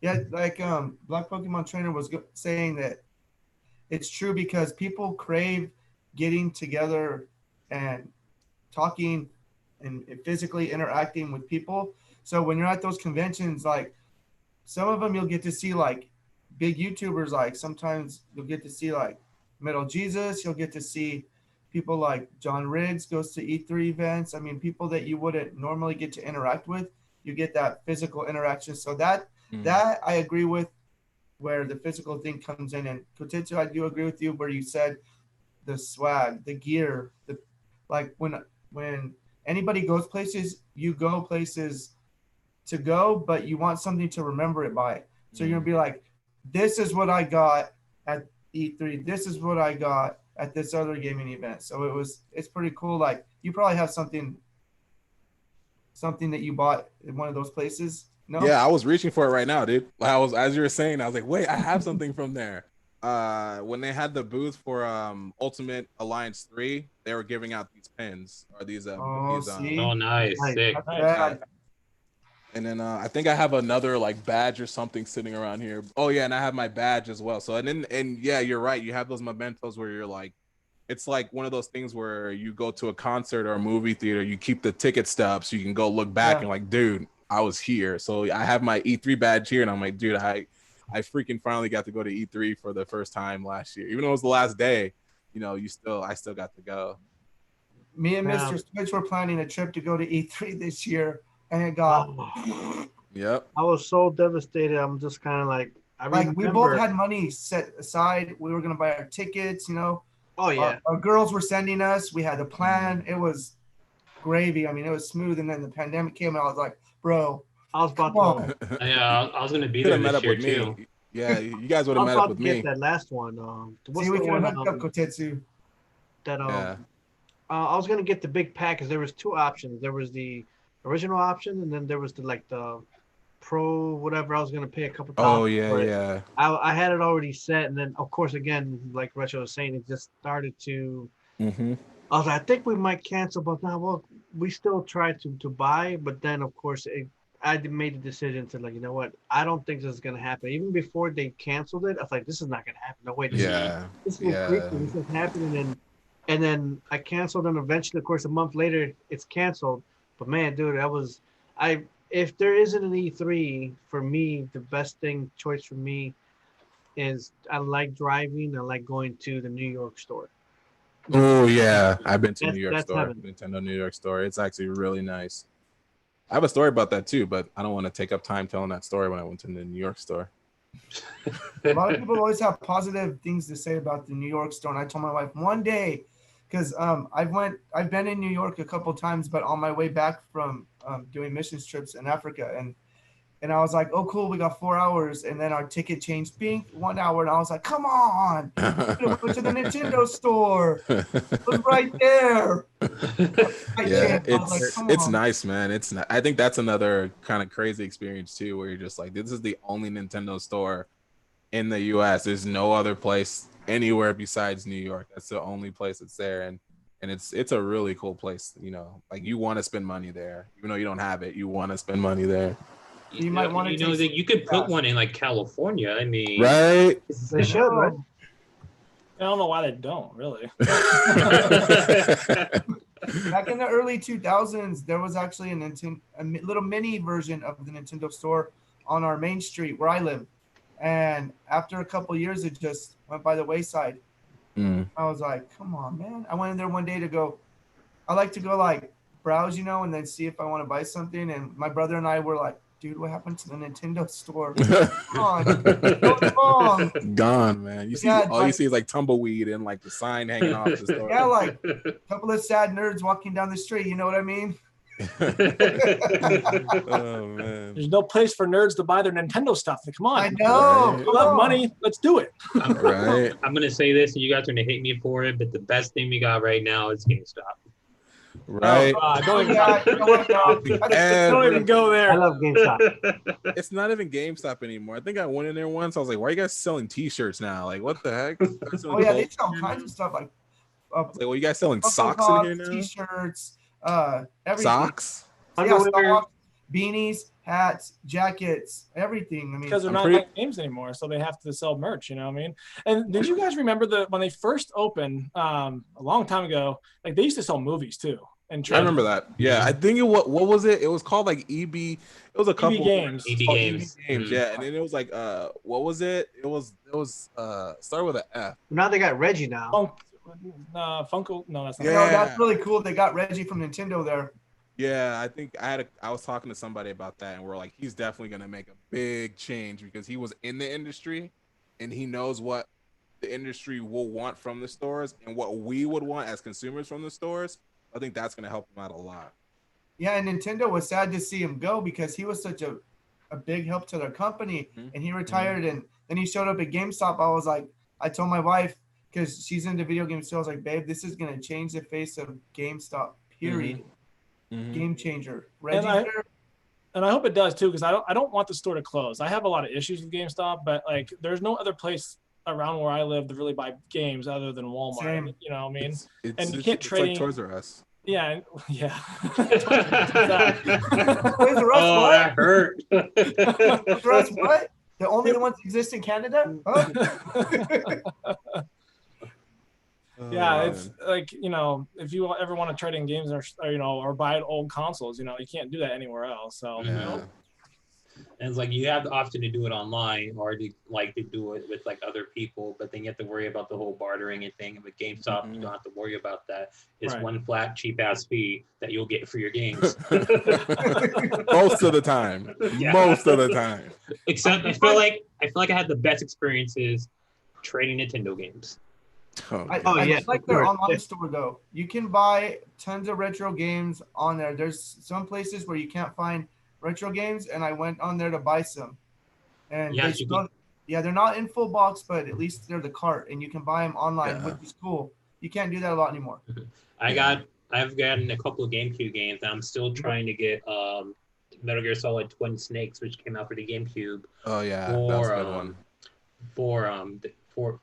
Yeah, like BlackPKMNTrainer was saying that it's true because people crave getting together and talking and physically interacting with people. So when you're at those conventions, like some of them you'll get to see like big YouTubers, like sometimes you'll get to see like Metal Jesus, you'll get to see people like John Riggs goes to E3 events. I mean, people that you wouldn't normally get to interact with, you get that physical interaction. So that I agree with, where the physical thing comes in. And Kotetsu, I do agree with you where you said the swag, the gear, like when anybody goes places, you go places to go, but you want something to remember it by. So you're gonna be like, this is what I got at E3. This is what I got at this other gaming event. So it's pretty cool. Like you probably have something that you bought in one of those places. No? Yeah, I was reaching for it right now, dude. As you were saying, I was like, wait, I have something from there. When they had the booth for Ultimate Alliance 3, they were giving out these pins or these Nice. Sick. And then I think I have another like badge or something sitting around here. Oh yeah, and I have my badge as well. So and yeah, you're right. You have those mementos where you're like, it's like one of those things where you go to a concert or a movie theater, you keep the ticket stub so you can go look back and like, dude, I was here. So I have my E3 badge here, and I'm like, dude, I freaking finally got to go to E3 for the first time last year. Even though it was the last day, you know, I still got to go. Me and Mr. Switch were planning a trip to go to E3 this year, and it got. Yep. I was so devastated. I'm just kind of like, we both had money set aside. We were gonna buy our tickets, you know. Oh yeah. Our girls were sending us. We had a plan. It was gravy. I mean, it was smooth. And then the pandemic came, and I was like, bro, I was about to. Yeah, I was gonna be there this year too. Me. Yeah, you guys would have met up with me. That last one. See, we could have hooked up Kotetsu. I was gonna get the big pack because there was two options. There was the original option, and then there was the pro whatever. I was gonna pay a couple. Oh yeah. I had it already set, and then of course again, like Retro was saying, it just started to. I was like, I think we might cancel, but now we still tried to buy, but then of course I made the decision to like, you know what, I don't think this is gonna happen. Even before they canceled it, I was like, this is not gonna happen. No way. This is happening, and then I canceled, and eventually, of course, a month later, it's canceled. But man, dude, if there isn't an E3 for me, the best choice for me is I like driving. I like going to the New York store. Oh yeah, I've been to New York store, heaven. Nintendo New York store. It's actually really nice. I have a story about that too, but I don't want to take up time telling that story when I went to the New York store. A lot of people always have positive things to say about the New York store, and I told my wife one day, because I've been in New York a couple times, but on my way back from doing missions trips in Africa, and I was like, oh cool, we got 4 hours, and then our ticket changed, bing, 1 hour, and I was like, come on, we went to the Nintendo store, it was right there. Yeah, it's on. nice, man. I think that's another kind of crazy experience too, where you're just like, this is the only Nintendo store in the U.S. There's no other place anywhere besides New York. That's the only place that's there, and it's a really cool place. You know, like you want to spend money there, even though you don't have it. You want to spend money there, You might want to, you know, that you could put one in like California. I mean, right? They should, right? I don't know why they don't really. Back in the early 2000s, there was actually a little mini version of the Nintendo store on our main street where I live. And after a couple years, it just went by the wayside. I was like, come on, man. I went in there one day to go. I like to go like browse, you know, and then see if I want to buy something. And my brother and I were like, dude, what happened to the Nintendo store? Come on, what's wrong? Gone, man. You see, all you see is like tumbleweed and like the sign hanging off the store. Yeah, like a couple of sad nerds walking down the street. You know what I mean? Oh man. There's no place for nerds to buy their Nintendo stuff. Come on. I know. Right. We love money. Let's do it. Right. I'm gonna say this, and you guys are gonna hate me for it, but the best thing we got right now is GameStop. Right. Don't even, And don't even go I there. love GameStop. it's not even GameStop anymore. I think I went in there once. I was like, why are you guys selling T-shirts now? Like, what the heck? Oh yeah, they sell all kinds of stuff like Like, well, you guys selling Funko socks Pops, in here now? T-shirts, everything. Socks? Yeah, Underwear. socks, beanies, hats, jackets, everything. I mean, Because they're I'm not pretty- playing games anymore, so they have to sell merch. You know what I mean? And did you guys remember when they first opened a long time ago? Like they used to sell movies too. And I remember that. Yeah, I think what was it? It was called like EB. It was a couple Games. EB Oh, Games. EB Games, yeah. And then it was like what was it? It was started with an F. Now they got Reggie now. Funko. No, that's not. you Yeah. know, that's really cool. They got Reggie from Nintendo there. Yeah, I think I was talking to somebody about that, and we're like, he's definitely gonna make a big change because he was in the industry, and he knows what the industry will want from the stores and what we would want as consumers from the stores. I think that's gonna help him out a lot. Yeah, and Nintendo was sad to see him go because he was such a big help to their company, and he retired, and then he showed up at GameStop. I told my wife, because she's into video games, so I was like, babe, this is gonna change the face of GameStop. Period. Game changer. Reggie there. And I hope it does too, because I don't want the store to close. I have a lot of issues with GameStop, but like there's no other place around where I live to really buy games other than Walmart. Same. You know what I mean? It's, And you it's, can't it's trade like Toys R Us. Yeah, yeah. Toys R Us, Oh, what? that hurt. Toys R Us, what? The only ones that exist in Canada? Huh? Yeah, it's like, you know, if you ever want to trade in games or you know, or buy old consoles, you know, you can't do that anywhere else. So, you know. And it's like you have the option to do it online or to do it with like other people, but then you have to worry about the whole bartering and thing. And with GameStop, you don't have to worry about that. It's Right. one flat cheap ass fee that you'll get for your games. Most of the time. Yeah. Most of the time. Except I feel like I had the best experiences trading Nintendo games. I yeah, just like their online store though. You can buy tons of retro games on there. There's some places where you can't find retro games, and I went on there to buy some. And Yes, you can. they're not in full box, but at least they're the cart, and you can buy them online, which is cool. You can't do that a lot anymore. I've gotten a couple of GameCube games, and I'm still trying to get Metal Gear Solid Twin Snakes, which came out for the GameCube. Oh yeah, that was a good one.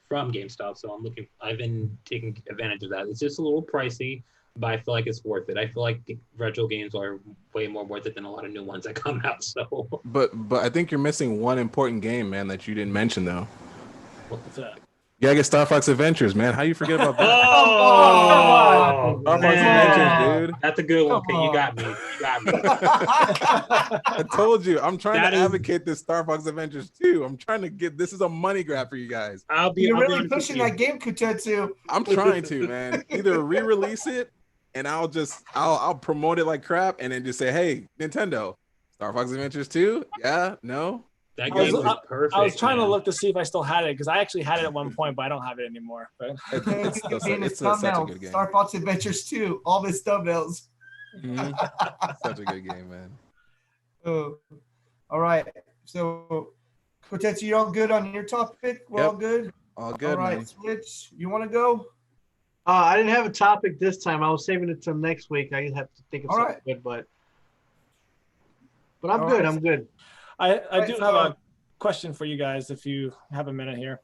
From GameStop, so I've been taking advantage of that. It's just a little pricey, but I feel like it's worth it. I feel like retro games are way more worth it than a lot of new ones that come out. So, But I think you're missing one important game, man, that you didn't mention though. What's that? You gotta get Star Fox Adventures, man. How you forget about that? oh, Star Fox man. Adventures, dude. That's a good one. Come Okay, you on. got me. You got me. I told you, I'm trying That to is- advocate this Star Fox Adventures too. I'm trying to get this is a money grab for you guys. You're I'll be really honest with pushing you. that game, Kotetsu. I'm trying to, man. Either re-release it and I'll promote it like crap and then just say, hey, Nintendo, Star Fox Adventures 2? Yeah, no. That I was, game was perfect. I was trying to man. look to see if I still had it because I actually had it at one point, but I don't have it anymore. But It's such a good game. Star Fox Adventures 2, all his thumbnails. Mhm. Such a good game, man. Oh, all right. So, Kotetsu, you're all good on your topic? We're all good? All good, All right, man. Switch, you want to go? I didn't have a topic this time. I was saving it till next week. I have to think of All something right. good, but I'm All good. right. I'm good. I Right, do have so- a question for you guys if you have a minute here.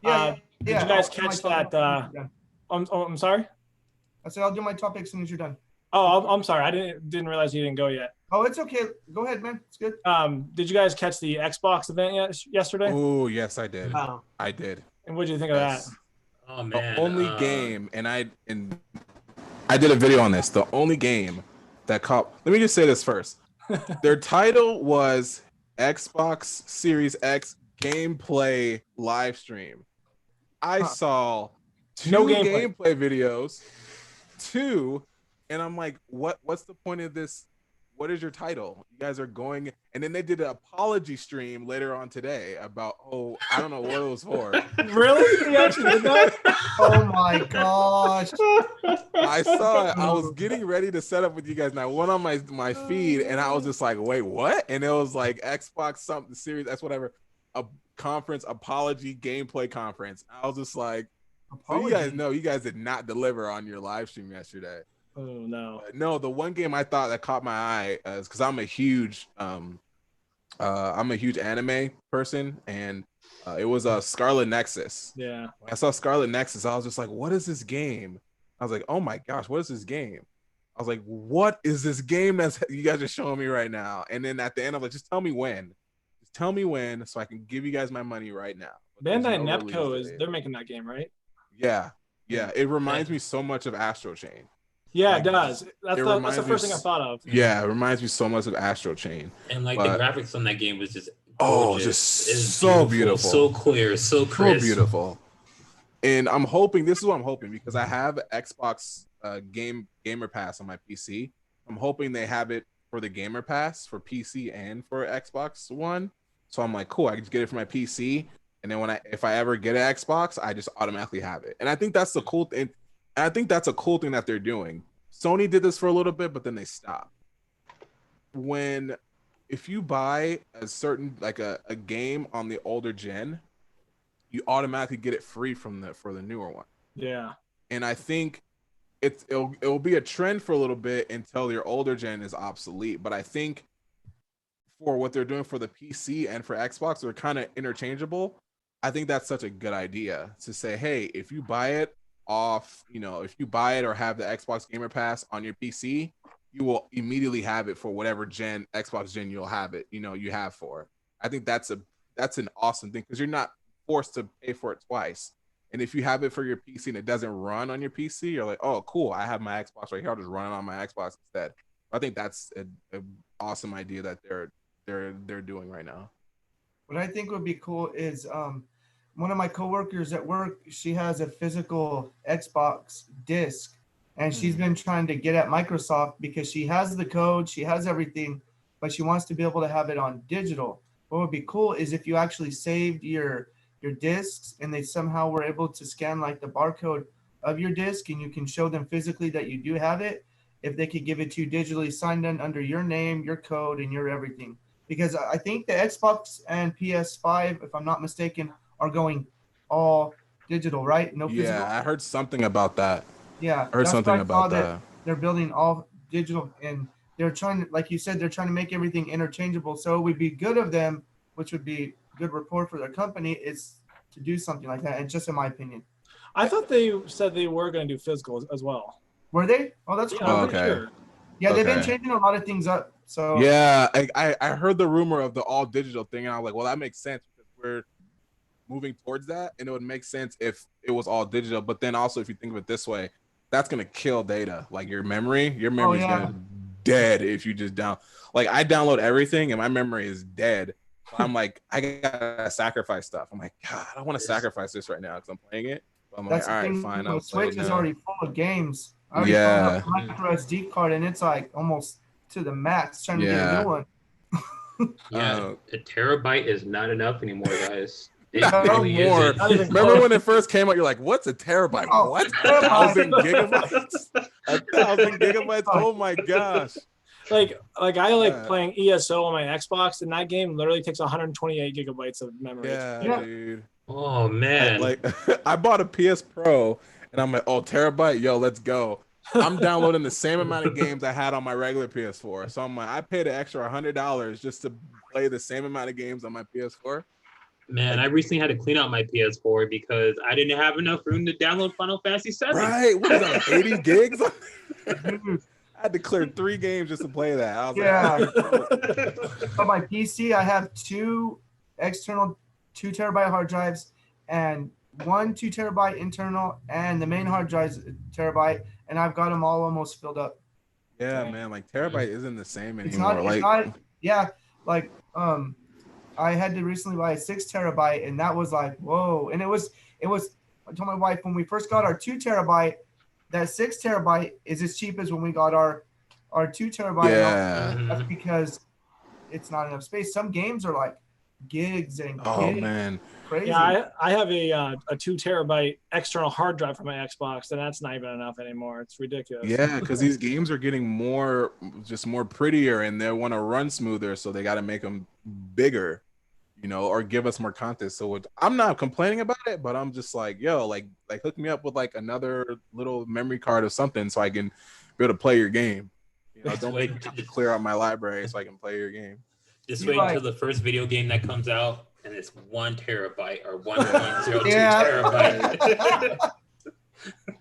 Yeah, Did you guys I'll do my catch topic that? as soon as you're done. I'm sorry. I said I'll do my topic as soon as you're done. Oh, I'm sorry. I didn't realize you didn't go yet. Oh, it's okay. Go ahead, man. It's good. Did you guys catch the Xbox event yesterday? Oh, yes, I did. Wow. I did. And what did you think of that? Yes. Oh man. The only game, and I did a video on this. The only game that caught. Let me just say this first. Their title was Xbox Series X gameplay live stream. I saw two No gameplay. videos, and I'm like, what's the point of this? What is your title? You guys are going, and then they did an apology stream later on today about, I don't know what it was for. Really? You actually did that? Oh my gosh. I saw it. I was getting ready to set up with you guys, and I went on my feed, and I was just like, wait, what? And it was like Xbox something Series X, whatever, a conference apology gameplay conference. I was just like, so you guys know you guys did not deliver on your live stream yesterday. Oh no. No, the one game I thought that caught my eye is because I'm a huge anime person, and it was Scarlet Nexus. Yeah. When I saw Scarlet Nexus, I was just like, what is this game? I was like, oh my gosh, what is this game? I was like, what is this game that you guys are showing me right now? And then at the end, I was like, just tell me when. Just tell me when so I can give you guys my money right now. But Bandai there's no Namco release date. they're making that game, right? Yeah. It reminds me so much of Astro Chain. Yeah, Like, it does. That's the reminds me first thing I thought of. Yeah, it reminds me so much of Astro Chain. And like But- the graphics on that game was just just It's so beautiful. so clear, so So crisp. beautiful. And I'm hoping, this is what I'm hoping, because I have Xbox Gamer Pass on my PC. I'm hoping they have it for the Gamer Pass for PC and for Xbox One. So I'm like, cool, I can just get it for my PC. And then if I ever get an Xbox, I just automatically have it. And I think that's the cool thing. I think that's a cool thing that they're doing. Sony did this for a little bit, but then they stopped. If you buy a certain, like a game on the older gen, you automatically get it free for the newer one. Yeah. And I think it'll be a trend for a little bit until your older gen is obsolete. But I think for what they're doing for the PC and for Xbox, they're kind of interchangeable. I think that's such a good idea to say, hey, if you buy it if you buy it or have the Xbox Gamer Pass on your PC, you will immediately have it for whatever Xbox gen you'll have it, you have for. I think that's an awesome thing because you're not forced to pay for it twice. And if you have it for your PC and it doesn't run on your PC, you're like, oh, cool, I have my Xbox right here. I'll just run it on my Xbox instead. I think that's an awesome idea that they're doing right now. What I think would be cool is one of my coworkers at work, she has a physical Xbox disc, and she's been trying to get at Microsoft because she has the code, she has everything, but she wants to be able to have it on digital. What would be cool is if you actually saved your discs and they somehow were able to scan like the barcode of your disc and you can show them physically that you do have it, if they could give it to you digitally signed in under your name, your code, and your everything. Because I think the Xbox and PS5, if I'm not mistaken, are going all digital, right? No physical. Yeah, I heard something about that. Yeah, I heard that's something what I about saw, that. They're building all digital, and they're trying to, like you said, they're trying to make everything interchangeable. So it would be good of them, which would be good rapport for their company, is to do something like that. And just in my opinion, I thought they said they were going to do physical as well. were they? Oh, that's Yeah, cool. I'm pretty Okay. sure. Yeah, they've been Okay. changing a lot of things up. So Yeah, I heard the rumor of the all digital thing, and I was like, well, that makes sense because we're moving towards that, and it would make sense if it was all digital. But then also, if you think of it this way, that's gonna kill data. Like your memory's gonna be dead if you just I download everything and my memory is dead. I'm like, I gotta sacrifice stuff. I'm like, God, I don't want to sacrifice this right now because I'm playing it. But I'm that's like, all the right, thing. fine. The I'll play Switch it is now. already full of games. I already Yeah. found a micro SD card, and it's like almost to the max trying to get a Yeah. new one. Yeah, a terabyte is not enough anymore, guys. It No really more. isn't. Not even Remember close. when it first came out? You're like, "What's a terabyte? Oh, What? terabyte. 1,000 gigabytes? 1,000 gigabytes? Oh my gosh!" Like I like Yeah. playing ESO on my Xbox, and that game literally takes 128 gigabytes of memory. Yeah, Yeah. dude. Oh man. Like, I bought a PS Pro, and I'm like, "Oh, terabyte, yo, let's go." I'm downloading the same amount of games I had on my regular PS4, so I'm like, I paid an extra $100 just to play the same amount of games on my PS4. Man, I recently had to clean out my PS4 because I didn't have enough room to download Final Fantasy VII. Right? What is that? Like 80 gigs? Dude, I had to clear 3 games just to play that. I was Yeah. like, oh, on my PC, I have 2 external 2 terabyte hard drives and 1 2 terabyte internal, and the main hard drive's a terabyte, and I've got them all almost filled up. yeah, man. Like terabyte isn't the same It's anymore. not. Like, It's not. Yeah, like I had to recently buy a 6 terabyte, and that was like whoa. And it was. I told my wife when we first got our 2 terabyte, that 6 terabyte is as cheap as when we got our 2 terabyte. yeah. That's because it's not enough space. Some games are like gigs and Oh gigs. man. Crazy. Yeah, I have a 2 terabyte external hard drive for my Xbox, and that's not even enough anymore. It's ridiculous. Yeah, because these games are getting more prettier, and they want to run smoother, so they got to make them bigger, or give us more content. So I'm not complaining about it, but I'm just like, yo, like hook me up with like another little memory card or something, so I can be able to play your game. Don't make me have to clear out my library so I can play your game. Just You're wait right. until the first video game that comes out and it's 1 terabyte or 1.02 Yeah. terabyte.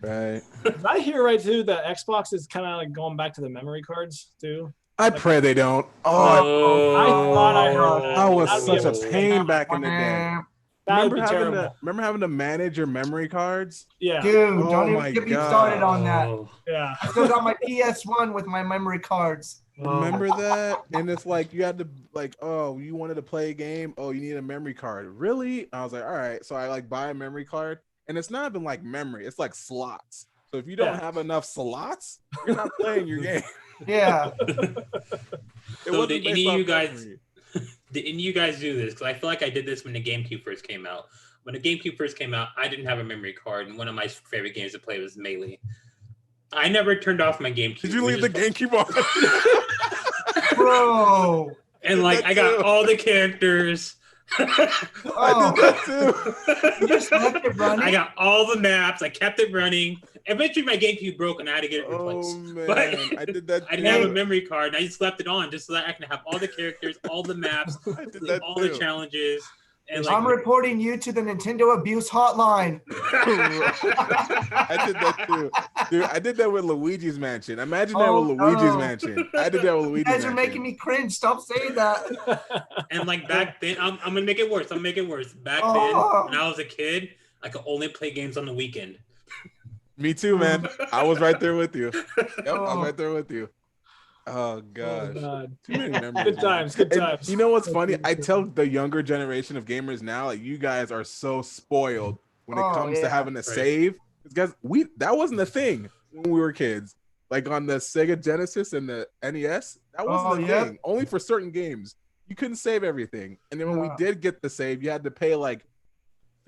Right. Did I hear right too that Xbox is kind of like going back to the memory cards too? I pray they don't. Oh, I thought I heard that. I was That'd be such a pain back in the day. That would Remember be terrible. having to manage your memory cards? Yeah, Dude, Oh don't my even get me God. started on that. Oh. yeah. I still got my PS1 with my memory cards. Remember that? And it's like you had to oh, you wanted to play a game. Oh, you need a memory card. Really? I was like, all right. So I like buy a memory card, and it's not even like memory. It's like slots. So if you don't Yeah. have enough slots, you're not playing your game. Yeah. It So wasn't did based any of off you guys memory. did any of you guys do this? Because I feel like I did this when the GameCube first came out. When the GameCube first came out, I didn't have a memory card, and one of my favorite games to play was Melee. I never turned off my GameCube. Did you leave the GameCube on? Bro. And like that I got too. all the characters. I did that too. You just left it running? I got all the maps. I kept it running. Eventually, my GameCube broke, and I had to get it replaced. Oh man, But I did that. I didn't have a memory card, and I just left it on just so that I can have all the characters, all the maps, I did that all too. the challenges. And I'm like, reporting you to the Nintendo abuse hotline. I did that too, dude. I did that with Luigi's Mansion. Imagine that Oh, with Luigi's no. Mansion. I did that with You Luigi's guys are Mansion. making me cringe. Stop saying that. and like back then, I'm gonna make it worse. Back Oh. then, when I was a kid, I could only play games on the weekend. Me too, man. I was right there with you. Yep, I Oh. was right there with you. Oh Oh, gosh. God. Too many memories. Good man. times. Good And times. you know what's funny? I tell the younger generation of gamers now, like you guys are so spoiled when it Oh, comes to yeah. having a Right. save. Because guys, that wasn't a thing when we were kids. Like on the Sega Genesis and the NES, that wasn't Oh, a yeah. thing. Only for certain games. You couldn't save everything. And then when we Yeah. did get the save, you had to pay like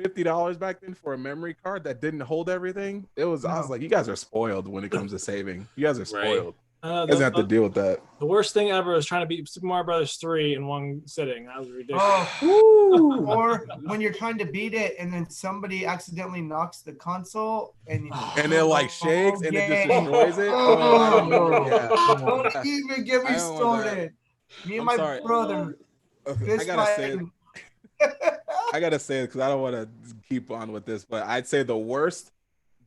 $50 back then for a memory card that didn't hold everything. I was Yeah. like, you guys are spoiled when it comes to saving. You guys are spoiled. You The, guys have to deal with that. the worst thing ever was trying to beat Super Mario Brothers 3 in one sitting. That was ridiculous. Oh, or when you're trying to beat it and then somebody accidentally knocks the console and And it like shakes and it just yeah. destroys it. Oh, I don't know. Yeah. Don't even get me I don't want that. started. Me and I'm my sorry. brother. Okay, I Fist gotta say it. fighting. I gotta say it because I don't want to keep on with this, but I'd say the worst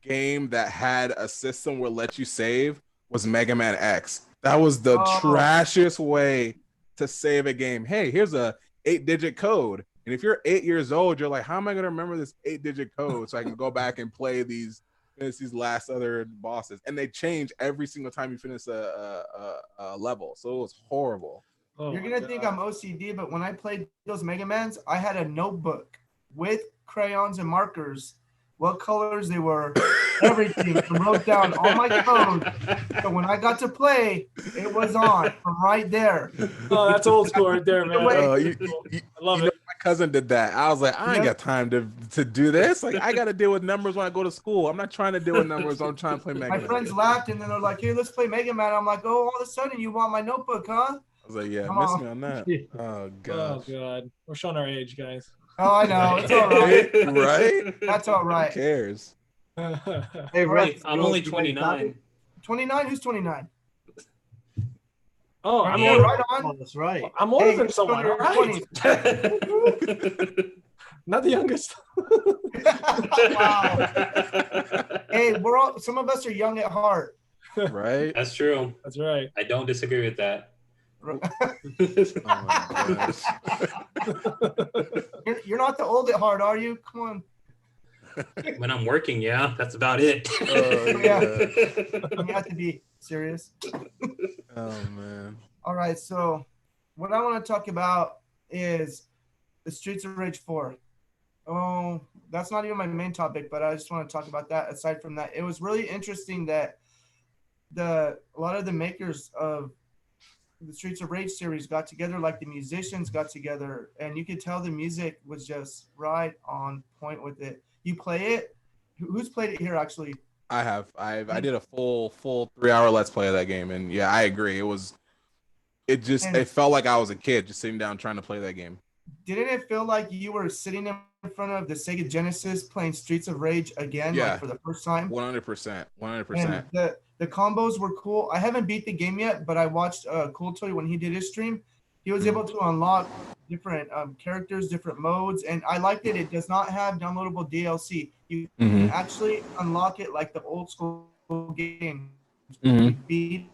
game that had a system where let you save was Mega Man X. That was the Oh. trashiest way to save a game. Hey, here's a 8-digit code, and if you're 8 years old, you're like, how am I gonna remember this 8-digit code so I can go back and play these last other bosses? And they change every single time you finish a level, so it was horrible. Oh, You're my gonna think God. I'm OCD, but when I played those Mega Mans, I had a notebook with crayons and markers what colors they were, everything. I wrote down all my codes. So when I got to play, it was on from right there. Oh, that's old school right there, man. Wait. I love you know, it. my cousin did that. I was like, I ain't Yep. got time to do this. Like, I got to deal with numbers when I go to school. I'm not trying to deal with numbers. I'm trying to play Mega My Man. friends laughed, and then they're like, "Hey, let's play Mega Man." I'm like, "Oh, all of a sudden you want my notebook, huh?" I was like, yeah, Come miss on. me on that. Oh Oh gosh. god, we're showing our age, guys. Oh, I know. It's all right. Right? That's all Who right. cares? Hey, All right, Rex, I'm you- only you ready to stop 29. it? 29. Who's 29? Oh, I'm Yeah. older. Right Oh, on. that's right. I'm older Hey, than you're someone. still All in your right. Not the youngest. Wow. Hey, we're all. Some of us are young at heart. Right? That's true. That's right. I don't disagree with that. Oh my gosh. You're not the old at heart, are you? Come on. When I'm working, yeah, that's about it. Oh yeah. You have to be serious. Oh man. All right. So, what I want to talk about is the Streets of Rage 4. Oh, that's not even my main topic, but I just want to talk about that. Aside from that, it was really interesting that a lot of the makers of the Streets of Rage series got together, like the musicians got together, and you could tell the music was just right on point with it. You play it? Who's played it here actually? I have. I did a full 3-hour let's play of that game, and yeah, I agree. It felt like I was a kid just sitting down trying to play that game. Didn't it feel like you were sitting in front of the Sega Genesis playing Streets of Rage again, Yeah. like for the first time? 100%. 100%. And the combos were cool. I haven't beat the game yet, but I watched Cool Toy when he did his stream. He was able to unlock different characters, different modes, and I liked it. It does not have downloadable DLC. You can actually unlock it like the old school game. You beat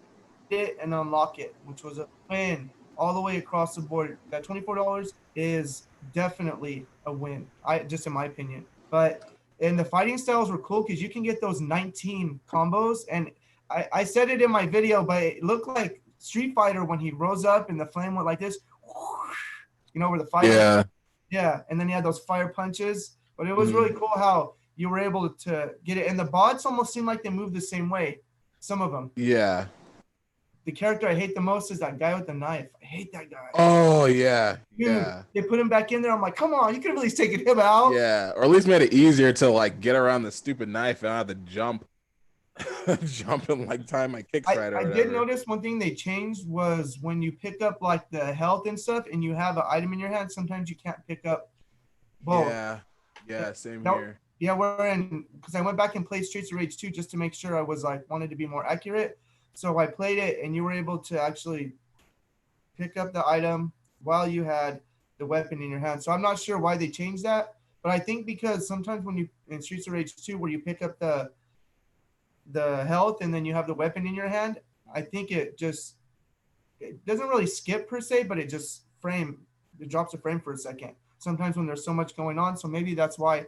it and unlock it, which was a win all the way across the board. That $24 is definitely a win, just in my opinion. And the fighting styles were cool because you can get those 19 combos. And I said it in my video, but it looked like Street Fighter when he rose up and the flame went like this, you know, where the fire. Yeah. And then he had those fire punches. But it was really cool how you were able to get it. And the bots almost seem like they move the same way. Some of them. Yeah. The character I hate the most is that guy with the knife. I hate that guy. Oh yeah. Dude, Yeah. they put him back in there. I'm like, come on, you could have at least taken him out. Yeah. Or at least made it easier to like get around the stupid knife and I have to jump and like time my kicks right or I whatever. did notice one thing they changed was when you pick up like the health and stuff and you have an item in your hand, sometimes you can't pick up both. Yeah, same No. here. Yeah, because I went back and played Streets of Rage 2 just to make sure I was like wanted to be more accurate. So I played it and you were able to actually pick up the item while you had the weapon in your hand. So I'm not sure why they changed that, but I think because sometimes when you in Streets of Rage 2 where you pick up the health and then you have the weapon in your hand, I think it doesn't really skip per se, but it drops a frame for a second. Sometimes when there's so much going on, so maybe that's why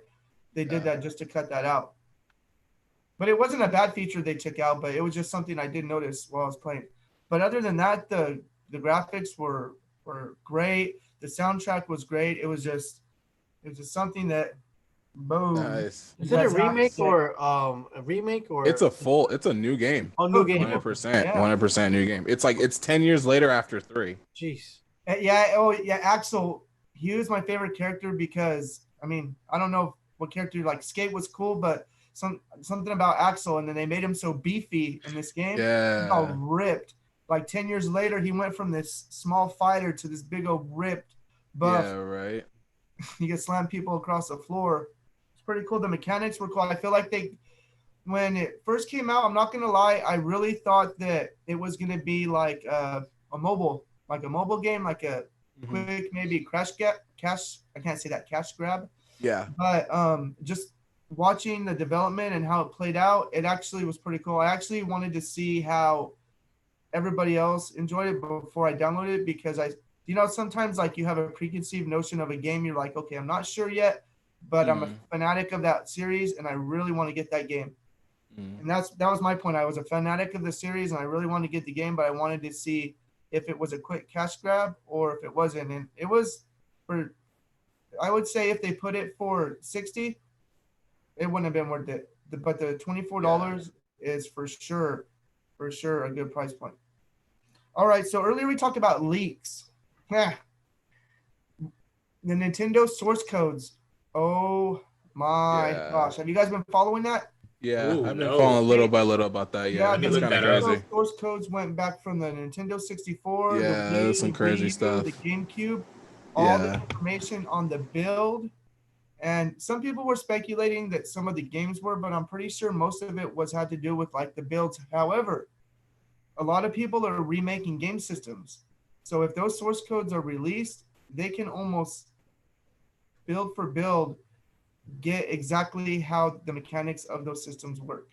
they did that, just to cut that out. But it wasn't a bad feature they took out, but it was just something I did notice while I was playing. But other than that, the graphics were great. The soundtrack was great. It was just something that boom. Nice. Is it a remake or a remake or? It's a new game. Oh, new game. 100%. Yeah. 100% new game. It's like it's 10 years later after 3. Jeez. Yeah. Oh, yeah. Axel, he was my favorite character because I mean I don't know what character like Skate was cool, but something about Axel, and then they made him so beefy in this game. Yeah. He's all ripped. Like 10 years later, he went from this small fighter to this big old ripped buff. Yeah, right. He could slam people across the floor. It's pretty cool. The mechanics were cool. I feel like when it first came out, I'm not gonna lie, I really thought that it was gonna be like a mobile game, like a quick maybe cash. I can't say that, cash grab. Yeah. But just watching the development and how it played out, it actually was pretty cool. I actually wanted to see how everybody else enjoyed it before I downloaded it because sometimes like you have a preconceived notion of a game. You're like, okay, I'm not sure yet, but I'm a fanatic of that series and I really want to get that game. And that was my point. I was a fanatic of the series and I really wanted to get the game, but I wanted to see if it was a quick cash grab or if it wasn't. And it was I would say if they put it for 60, it wouldn't have been worth it. But the $24 is for sure a good price point. All right, so earlier we talked about leaks. The Nintendo source codes. Oh my gosh, have you guys been following that? Yeah, Ooh, I've been no. foing little by little about that. Yeah, the it's kind of Nintendo crazy. source codes went back from the Nintendo 64, Yeah, the Wii, there's some the crazy Wii U, stuff. the GameCube, all the information on the build. And some people were speculating that some of the games were, but I'm pretty sure most of it had to do with like the builds. However, a lot of people are remaking game systems. So if those source codes are released, they can almost build for build get exactly how the mechanics of those systems work.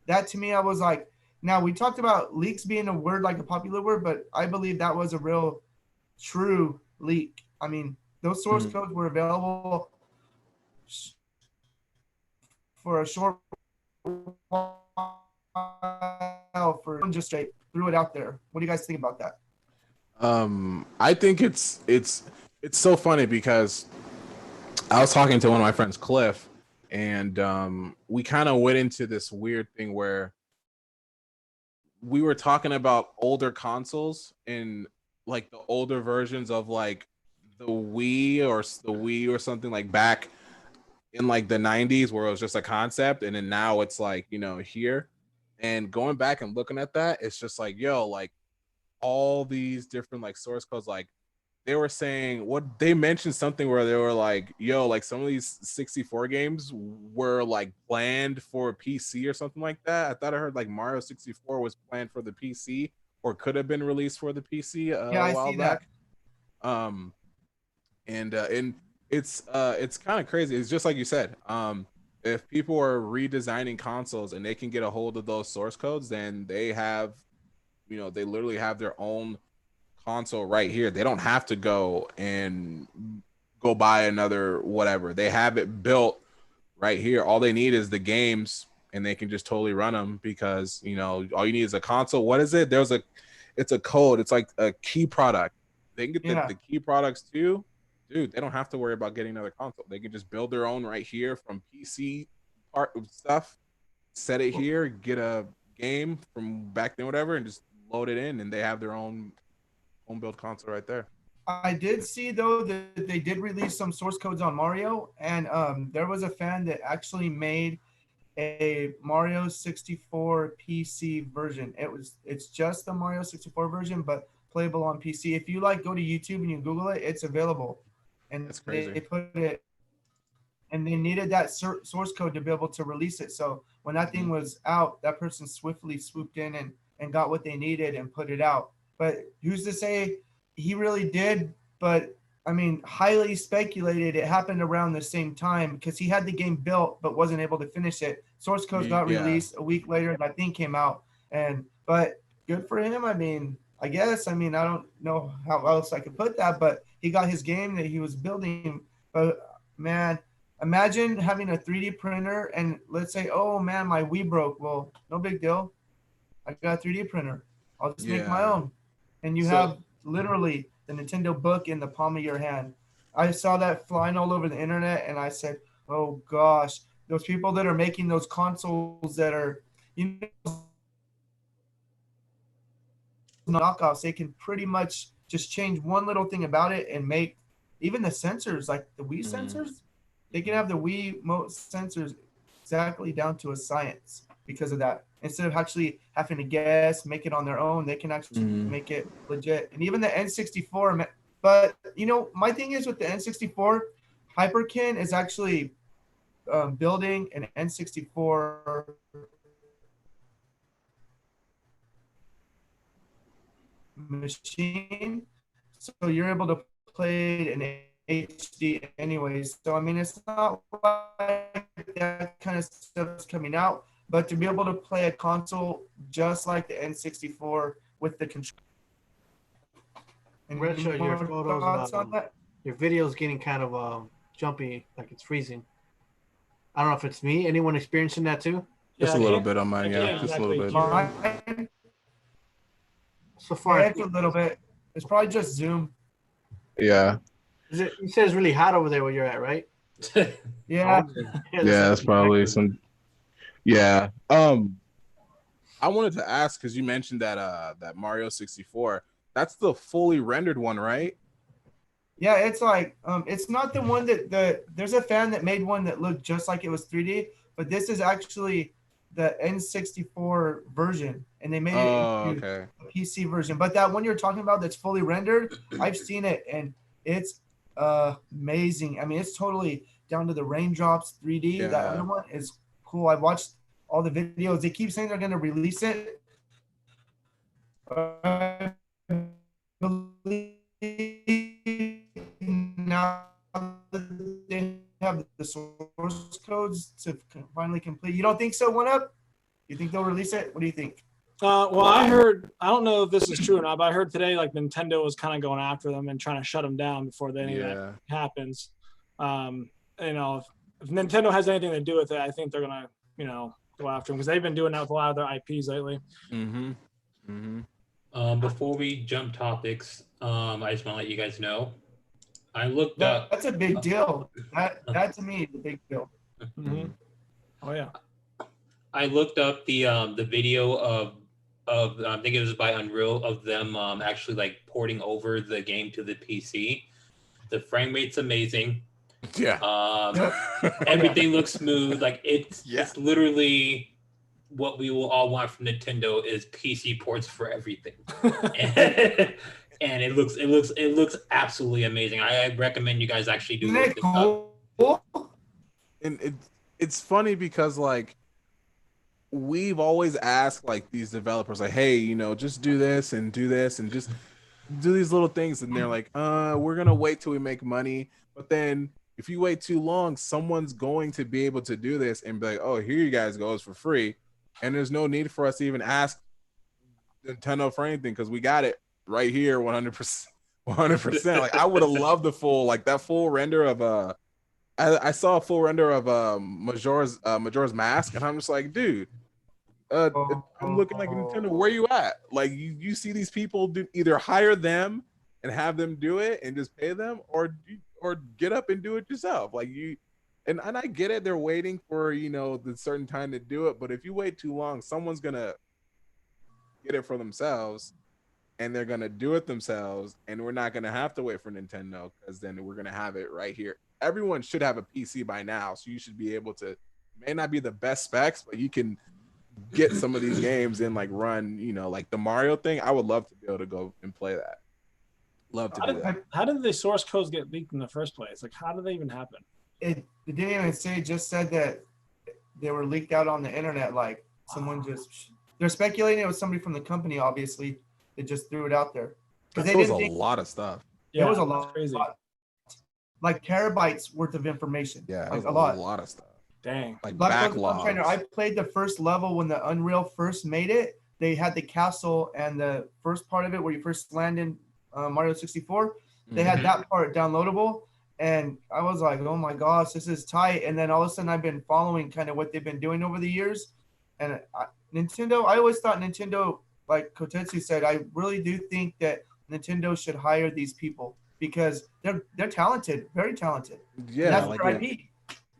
That to me, I was like, now we talked about leaks being a word, like a popular word, but I believe that was a real true leak. I mean, those source codes were available for a short while for just straight threw it out there. What do you guys think about that? I think it's so funny because I was talking to one of my friends, Cliff, and we kind of went into this weird thing where we were talking about older consoles and like the older versions of like the Wii or something like back in like the 90s where it was just a concept, and then now it's like, you know, here. And going back and looking at that, it's just like, yo, like all these different like source codes, like they were saying, what they mentioned something where they were like, yo, like some of these 64 games were like planned for PC or something like that. I thought I heard like Mario 64 was planned for the PC or could have been released for the PC Yeah, a while I see back. that. And it's kind of crazy. It's just like you said. If people are redesigning consoles and they can get a hold of those source codes, then they have, you know, they literally have their own console right here. They don't have to go buy another whatever. They have it built right here. All they need is the games, and they can just totally run them because, you know, all you need is a console. What is it? It's a code. It's like a key product. They can get the key products too. Dude, they don't have to worry about getting another console. They can just build their own right here from PC part of stuff, set it here, get a game from back then, whatever, and just load it in, and they have their own home build console right there. I did see though that they did release some source codes on Mario, and there was a fan that actually made a Mario 64 PC version. It's just the Mario 64 version, but playable on PC. If you like go to YouTube and you Google it, it's available. And That's crazy. they put it, and they needed that source code to be able to release it. So when that thing was out, that person swiftly swooped in and got what they needed and put it out. But who's to say he really did? But I mean, highly speculated it happened around the same time because he had the game built but wasn't able to finish it. Source code got released a week later. That thing came out, but good for him. I mean, I guess. I mean, I don't know how else I could put that, but he got his game that he was building. But man, imagine having a 3D printer and let's say, oh man, my Wii broke. Well, no big deal. I got a 3D printer. I'll just make my own. And you have literally the Nintendo book in the palm of your hand. I saw that flying all over the internet and I said, oh gosh, those people that are making those consoles that are, you know, knockoffs, they can pretty much just change one little thing about it and make even the sensors, like the Wii sensors, they can have the Wii sensors exactly down to a science because of that. Instead of actually having to guess, make it on their own, they can actually make it legit. And even the N64, but you know, my thing is with the N64, Hyperkin is actually building an N64 machine, so you're able to play it in HD anyways. So I mean, it's not like that kind of stuff's coming out, but to be able to play a console just like the N64 with the control. And Retro, your photos, on that? your video's getting kind of jumpy, like it's freezing. I don't know if it's me. Anyone experiencing that too? Just a little bit on mine, just a little bit. Mine, so far, it's a little bit. It's probably just Zoom. Yeah. You said it's really hot over there where you're at, right? Yeah. Yeah, that's probably some. Yeah. I wanted to ask because you mentioned that Mario 64. That's the fully rendered one, right? Yeah, it's like it's not the one that there's a fan that made one that looked just like it was 3D, but this is actually the N64 version, and they made it Oh, into okay. a PC version. But that one you're talking about that's fully rendered, I've seen it, and it's amazing. I mean, it's totally down to the raindrops, 3D. That Yeah. other one is cool. I watched all the videos. They keep saying they're going to release it. I believe now that they have the source codes to finally complete. You don't think so, One Up? You think they'll release it? What do you think? Well, I heard, I don't know if this is true or not, but I heard today like Nintendo was kind of going after them and trying to shut them down before any of that happens. You know, if Nintendo has anything to do with it, I think they're gonna, you know, go after them because they've been doing that with a lot of their IPs lately. Before we jump topics, I just want to let you guys know. I looked up. That's a big deal. That to me is a big deal. Oh yeah. I looked up the video of I think it was by Unreal of them actually like porting over the game to the PC. The frame rate's amazing. Yeah. Everything looks smooth. Like it's literally what we will all want from Nintendo is PC ports for everything. And it looks absolutely amazing. I recommend you guys actually do look this up. And it's funny because like we've always asked like these developers like, hey, you know, just do this and just do these little things, and they're like, we're gonna wait till we make money. But then if you wait too long, someone's going to be able to do this and be like, oh, here you guys go, it's for free. And there's no need for us to even ask Nintendo for anything because we got it right here 100%. Like I would have loved the full, like that full render of I saw a full render of Majora's Mask, and I'm just like, dude, I'm looking like Nintendo, where you at? Like you see these people either hire them and have them do it and just pay them, or get up and do it yourself. Like and I get it, they're waiting for, you know, the certain time to do it, but if you wait too long, someone's gonna get it for themselves and they're gonna do it themselves, and we're not gonna have to wait for Nintendo because then we're gonna have it right here. Everyone should have a PC by now, so you should be able to, may not be the best specs, but you can get some of these games and like run, you know, like the Mario thing. I would love to be able to go and play that. Love to do that. How did the source codes get leaked in the first place? Like, how did they even happen? It didn't even say. It just said that they were leaked out on the internet. like someone just, they're speculating it was somebody from the company, obviously. They just threw it out there because they didn't think a lot of stuff. Yeah, it was a lot. Crazy. Like terabytes worth of information. Yeah, like a lot of stuff. Dang. Like backlogs. I played the first level when the Unreal first made it. They had the castle and the first part of it where you first land in Mario 64. They had that part downloadable, and I was like, oh my gosh, this is tight. And then all of a sudden I've been following kind of what they've been doing over the years. And Nintendo, I always thought Nintendo, like Kotetsu said, I really do think that Nintendo should hire these people because they're talented, very talented. Yeah, and that's like their IP.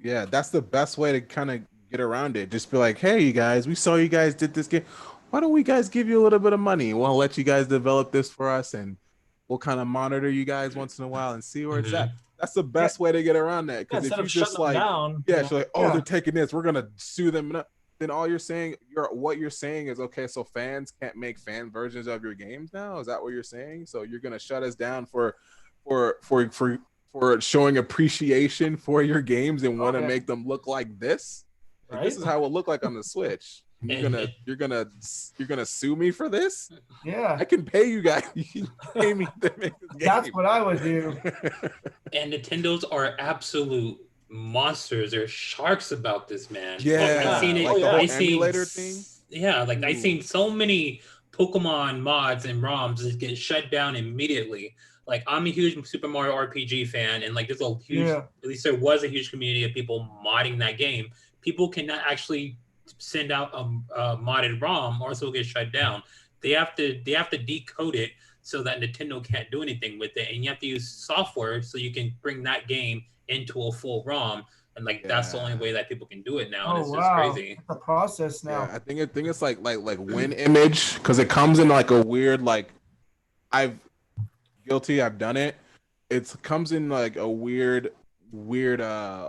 Yeah, that's the best way to kind of get around it. Just be like, hey, you guys, we saw you guys did this game. Why don't we guys give you a little bit of money? We'll let you guys develop this for us, and we'll kind of monitor you guys once in a while and see where it's at. That's the best way to get around that. Because if you just like, you're like, oh, they're taking this, we're gonna sue them. Then all you're saying, what you're saying is, okay, so fans can't make fan versions of your games now. Is that what you're saying? So you're gonna shut us down for showing appreciation for your games and want to make them look like this? Like, this is how it will look like on the Switch. You're gonna sue me for this? Yeah, I can pay you guys. You can pay me to make this game. That's what I would do. And Nintendos are absolute monsters. They're sharks about this, man. Yeah, I've seen it. like the whole I've emulator thing. Yeah, like I've seen so many Pokemon mods and ROMs that get shut down immediately. Like, I'm a huge Super Mario RPG fan, and like there's a huge, at least there was a huge community of people modding that game. People cannot actually send out a modded ROM, or else it'll get shut down. They have to decode it so that Nintendo can't do anything with it, and you have to use software so you can bring that game into a full ROM, and like that's the only way that people can do it now, and Oh it's just wow, crazy. it's a process now. Yeah, I think it's like win image, because it comes in like a weird, like, I've done it. It comes in like a weird encrypted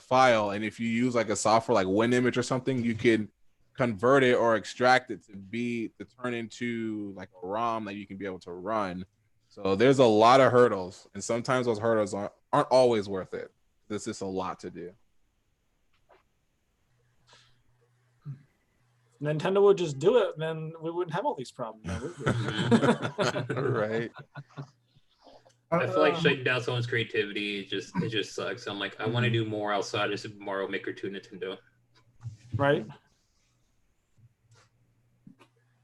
file, and if you use like a software like WinImage or something, you can convert it or extract it to turn into like a ROM that you can be able to run. So there's a lot of hurdles, and sometimes those hurdles aren't always worth it. There's just a lot to do. Nintendo would just do it, then we wouldn't have all these problems. Now, would we? Right. I feel like shutting down someone's creativity it just sucks. I'm like, I want to do more outside of Super Mario Maker 2 Nintendo. Right?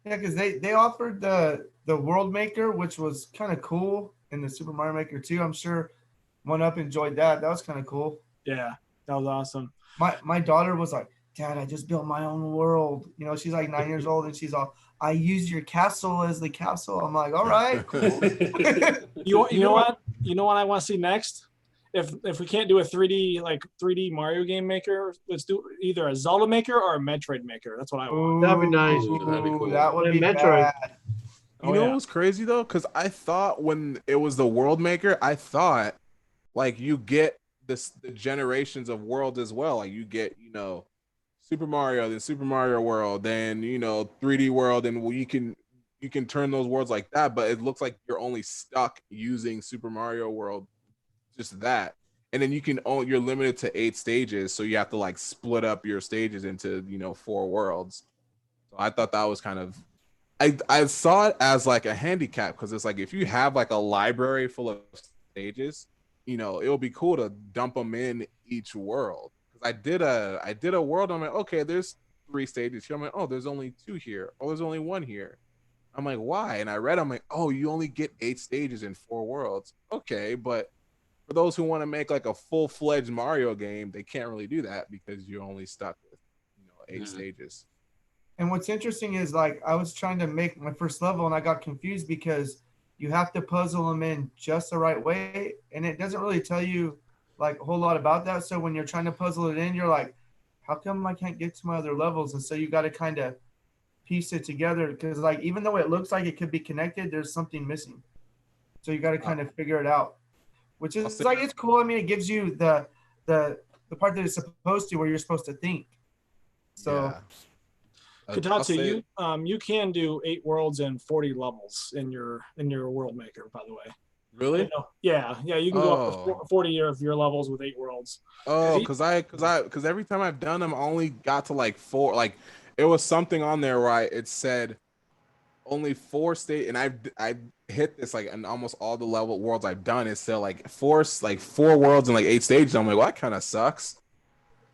Yeah, because they offered the World Maker, which was kind of cool in the Super Mario Maker 2. I'm sure One Up enjoyed that. That was kind of cool. Yeah, that was awesome. My daughter was like, Dad, I just built my own world. You know, she's like 9 years old, and she's all, I use your castle as the castle. I'm like, all right, cool. You know what? You know what I want to see next? If we can't do a 3D Mario game maker, let's do either a Zelda maker or a Metroid maker. That's what I want. That'd be nice. Ooh, that'd be cool. That would And be Metroid. bad. You know what's crazy though? Because I thought when it was the World Maker, I thought like you get the generations of worlds as well. Like you get, Super Mario, then Super Mario World, then 3D World, and you can turn those worlds like that. But it looks like you're only stuck using Super Mario World, just that. And then you're limited to 8 stages, so you have to like split up your stages into 4 worlds. So I thought that was kind of, I saw it as like a handicap, because it's like if you have like a library full of stages, it would be cool to dump them in each world. Because I did a world, I'm like, okay, there's 3 stages here. I'm like, oh, there's only 2 here. Oh, there's only 1 here. I'm like, why? And I read, I'm like, oh, you only get 8 stages in 4 worlds. Okay, but for those who want to make like a full-fledged Mario game, they can't really do that because you're only stuck with 8 stages. And what's interesting is like I was trying to make my first level and I got confused because you have to puzzle them in just the right way, and it doesn't really tell you like a whole lot about that. So when you're trying to puzzle it in, you're like, how come I can't get to my other levels? And so you got to kind of piece it together, because like even though it looks like it could be connected, there's something missing. So you got to kind of figure it out, which is like, it's cool. I mean, it gives you the part that it's supposed to, where you're supposed to think. So. Yeah. Kotetsu, you can do 8 worlds and 40 levels in your World Maker, by the way. Really? Yeah, you can go up to 40 of your levels with 8 worlds. Oh, because every time I've done them, I only got to like 4. Like it was something on there where it said only 4 state, and I hit this like in almost all the worlds I've done. It's still like 4 worlds and like 8 stages. I'm like, well, that kind of sucks.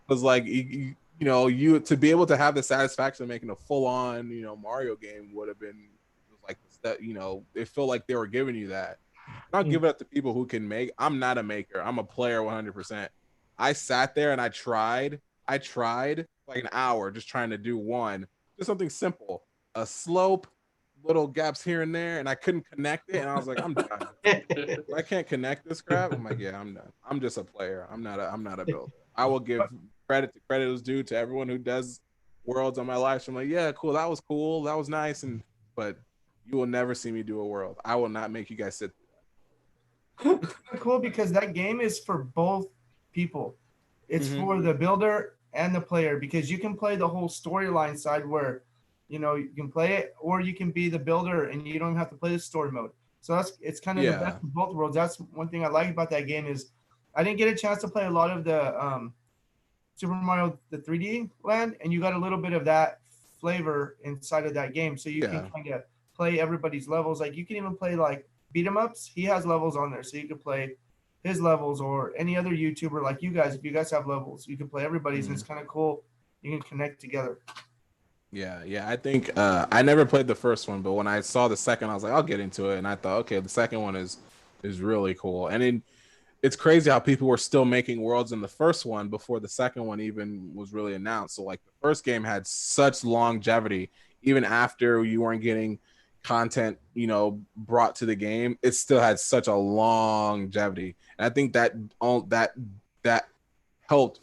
Because like you to be able to have the satisfaction of making a full-on Mario game would have been like that. It felt like they were giving you that. Not give it up to people who can make. I'm not a maker. I'm a player 100%. I sat there and I tried like an hour just trying to do just something simple, a slope, little gaps here and there, and I couldn't connect it. And I was like, I'm done. I can't connect this crap. I'm like, yeah, I'm done. I'm just a player. I'm not a builder. I will give credit is due to everyone who does worlds on my live stream. I'm like, yeah, cool. That was nice. But you will never see me do a world. I will not make you guys sit through that. Cool, because that game is for both people. It's for the builder and the player, because you can play the whole storyline side where you can play it, or you can be the builder and you don't have to play the story mode. So it's kind of the best of both worlds. That's one thing I like about that game is I didn't get a chance to play a lot of the Super Mario the 3D Land, and you got a little bit of that flavor inside of that game, so you can kind of play everybody's levels. Like you can even play like beat 'em ups. He has levels on there, so you can play his levels, or any other YouTuber like you guys. If you guys have levels, you can play everybody's, and it's kind of cool. You can connect together. Yeah. I think I never played the first one, but when I saw the second, I was like, I'll get into it, and I thought, okay, the second one is really cool. And then it's crazy how people were still making worlds in the first one before the second one even was really announced. So like the first game had such longevity, even after you weren't getting, content, you know, brought to the game, it still had such a longevity. And I think that helped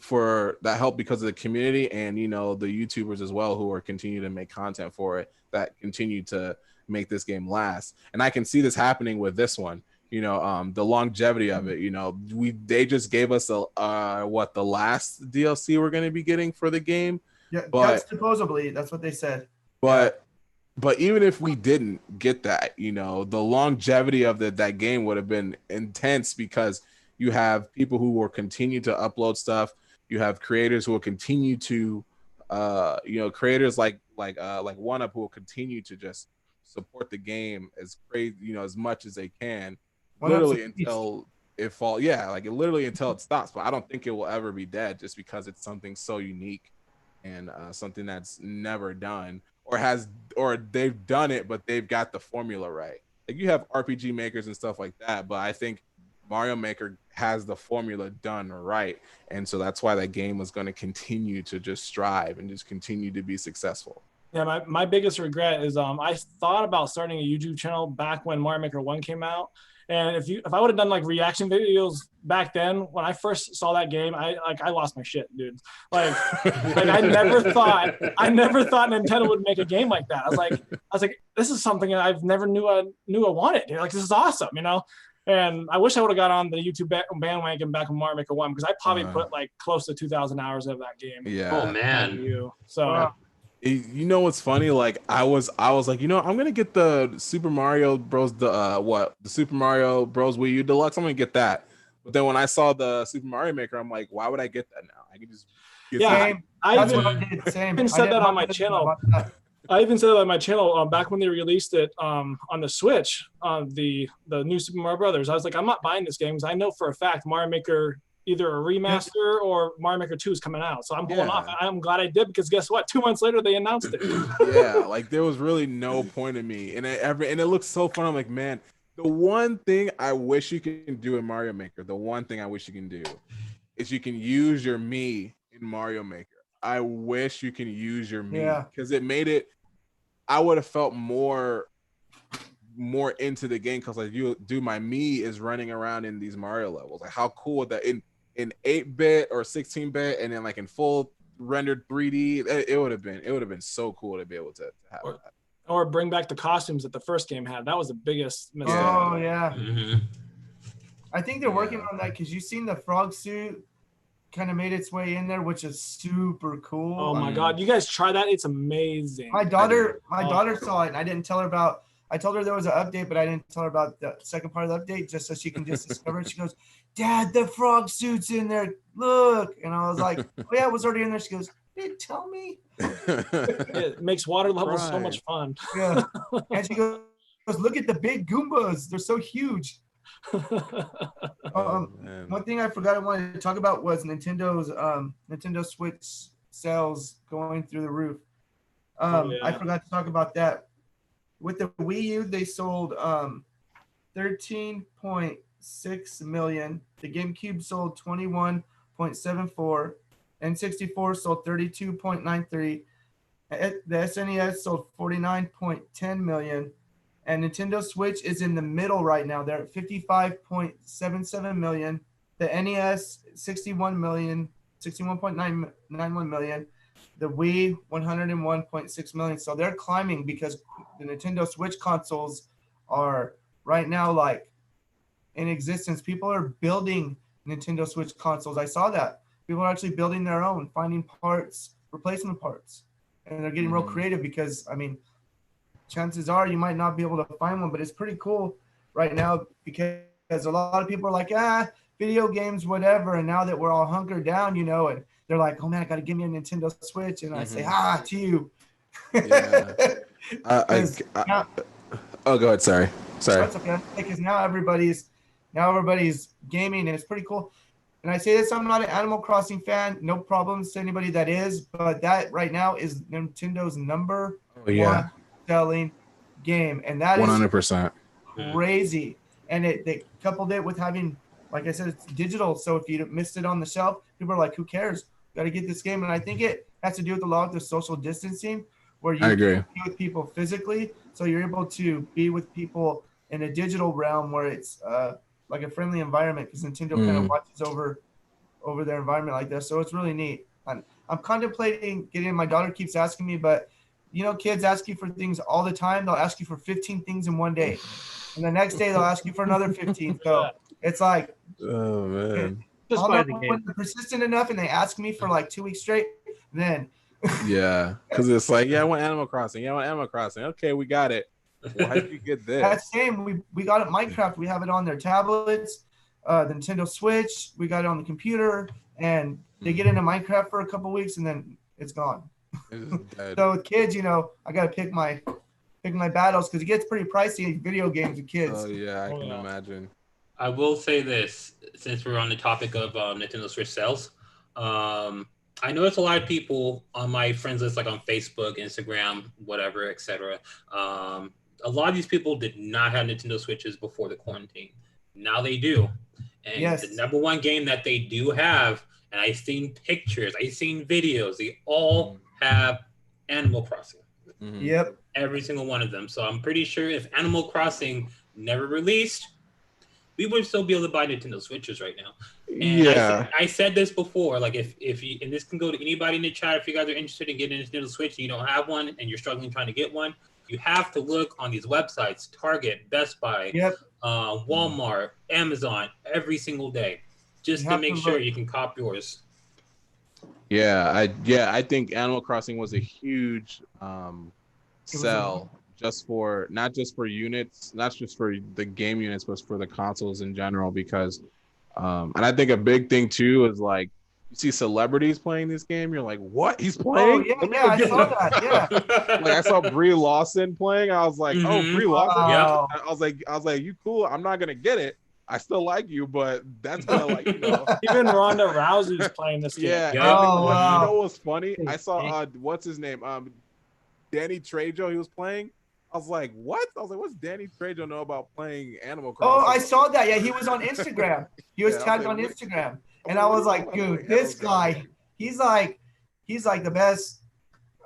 because of the community and, you know, the YouTubers as well who are continuing to make content for it that continue to make this game last. And I can see this happening with this one, you know, the longevity of it. You know, they just gave us the last DLC we're going to be getting for the game. Yeah, but that's supposedly, that's what they said. But even if we didn't get that, you know, the longevity of that game would have been intense because you have people who will continue to upload stuff. You have creators who will continue to, you know, creators like 1UP who will continue to just support the game as crazy, you know, as much as they can, literally until it falls. Yeah, like literally until it stops. But I don't think it will ever be dead just because it's something so unique and something that's never done. Or they've done it, but they've got the formula right. Like you have RPG makers and stuff like that, but I think Mario Maker has the formula done right, and so that's why that game was going to continue to just strive and just continue to be successful. Yeah, my biggest regret is I thought about starting a YouTube channel back when Mario Maker 1 came out. And if I would have done like reaction videos back then, when I first saw that game, I lost my shit, dude. Like I never thought Nintendo would make a game like that. I was like, this is something I never knew I wanted. Dude. Like this is awesome, you know. And I wish I would have got on the YouTube bandwagon back when Mario Maker 1 because I probably put like close to 2,000 hours of that game. Yeah. Oh man. So. You know what's funny? Like I was like, you know, I'm gonna get the Super Mario Bros. The Super Mario Bros. Wii U Deluxe. I'm gonna get that. But then when I saw the Super Mario Maker, I'm like, why would I get that now? I can just get that. I even said that on my channel. I even said that on my channel back when they released it on the Switch, the new Super Mario Brothers. I was like, I'm not buying this game because I know for a fact Mario Maker either a remaster or Mario Maker 2 is coming out. So I'm pulling off. I'm glad I did because guess what? 2 months later they announced it. Yeah, like there was really no point in me, and it looks so fun. I'm like, man, the one thing I wish you can do in Mario Maker, the one thing I wish you can do, is you can use your Mii in Mario Maker. I wish you can use your Mii because it made it. I would have felt more into the game because like my Mii is running around in these Mario levels. Like how cool would that in 8-bit or 16-bit and then like in full rendered 3D, it would have been so cool to be able to have that. Or bring back the costumes that the first game had. That was the biggest mistake. Oh yeah. Mm-hmm. I think they're working on that because you've seen the frog suit kind of made its way in there, which is super cool. Oh my god, you guys try that? It's amazing. My daughter saw it and I didn't tell her about. I told her there was an update, but I didn't tell her about the second part of the update just so she can just discover it. She goes, Dad, the frog suit's in there. Look. And I was like, oh, yeah, it was already in there. She goes, didn't tell me. It makes water levels so much fun. Yeah. And she goes, look at the big Goombas. They're so huge. One thing I forgot I wanted to talk about was Nintendo's Nintendo Switch sales going through the roof. I forgot to talk about that. With the Wii U, they sold 13.6 million. The GameCube sold 21.74. N64 sold 32.93. The SNES sold 49.10 million. And Nintendo Switch is in the middle right now. They're at 55.77 million. The NES, 61.91 million. The Wii, 101.6 million. So they're climbing because the Nintendo Switch consoles are right now like in existence. People are building Nintendo Switch consoles. I saw that. People are actually building their own, finding parts, replacement parts. And they're getting real creative because, I mean, chances are you might not be able to find one, but it's pretty cool right now because a lot of people are like, video games, whatever. And now that we're all hunkered down, you know, and they're like, oh man, I got to give me a Nintendo Switch. And I say, to you. Yeah. Oh, go ahead. Sorry. That's okay. Because now everybody's gaming and it's pretty cool. And I say this, I'm not an Animal Crossing fan. No problems to anybody that is, but that right now is Nintendo's number one selling game. And that 100%. is crazy. And they coupled it with having, like I said, it's digital. So if you missed it on the shelf, people are like, who cares? Got to get this game. And I think it has to do with a lot of the social distancing where you agree can be with people physically. So you're able to be with people in a digital realm where it's like a friendly environment, because Nintendo kind of watches over their environment like this. So it's really neat. I'm contemplating getting. My daughter keeps asking me, but you know, kids ask you for things all the time. They'll ask you for 15 things in one day, and the next day they'll ask you for another 15. So it's like, Oh man. Just I'll buy know the game. when they're persistent enough and they ask me for like 2 weeks straight, then Yeah, because it's like, yeah, I want Animal Crossing. Yeah, I want Animal Crossing. Okay, we got it. Why did you get this? that same we got it Minecraft. We have it on their tablets, the Nintendo Switch. We got it on the computer, and they get into Minecraft for a couple weeks and then it's gone. It's just dead. So with kids, you know, I gotta pick my battles because it gets pretty pricey, video games with kids. Oh yeah, I can imagine. I will say this, since we're on the topic of Nintendo Switch sales. I noticed a lot of people on my friends list, like on Facebook, Instagram, whatever, etc. A lot of these people did not have Nintendo Switches before the quarantine. Now they do. And Yes. the number one game that they do have, and I've seen pictures, I've seen videos, they all have Animal Crossing. Mhm. Yep. Every single one of them. So I'm pretty sure if Animal Crossing never released, we would still be able to buy Nintendo Switches right now. And Yeah. I said this before, like if you, and this can go to anybody in the chat, if you guys are interested in getting a Nintendo Switch and you don't have one and you're struggling trying to get one, you have to look on these websites, Target, Best Buy, Yep. Walmart, Amazon, every single day, just You to have make to sure look. you can cop yours. I think Animal Crossing was a huge was sell, just for not just for units, not just for the game units, but for the consoles in general. Because, and I think a big thing too is like you see celebrities playing this game, you're like, what? He's Oh playing? yeah, Let me yeah, go I get saw him. that. Yeah. Like I saw Brie Larson playing, I was like, oh, Mhm. Brie Larson. Wow. I was like, you cool? I'm not gonna get it. I still like you, but that's gonna like, you know. Even Ronda Rousey's playing this game. Yeah. Yeah. and Oh, wow. You know what's funny? I Hey, saw what's his name? Danny Trejo. He was playing. I was like, what? I was like, what's Danny Trejo know about playing Animal Oh, Crossing? I saw that. Yeah, he was on Instagram. He was Yeah, I was tagged like, on what- Instagram, and like, I what was do you like, know about dude, playing this Animal guy, Crossing? he's like the best.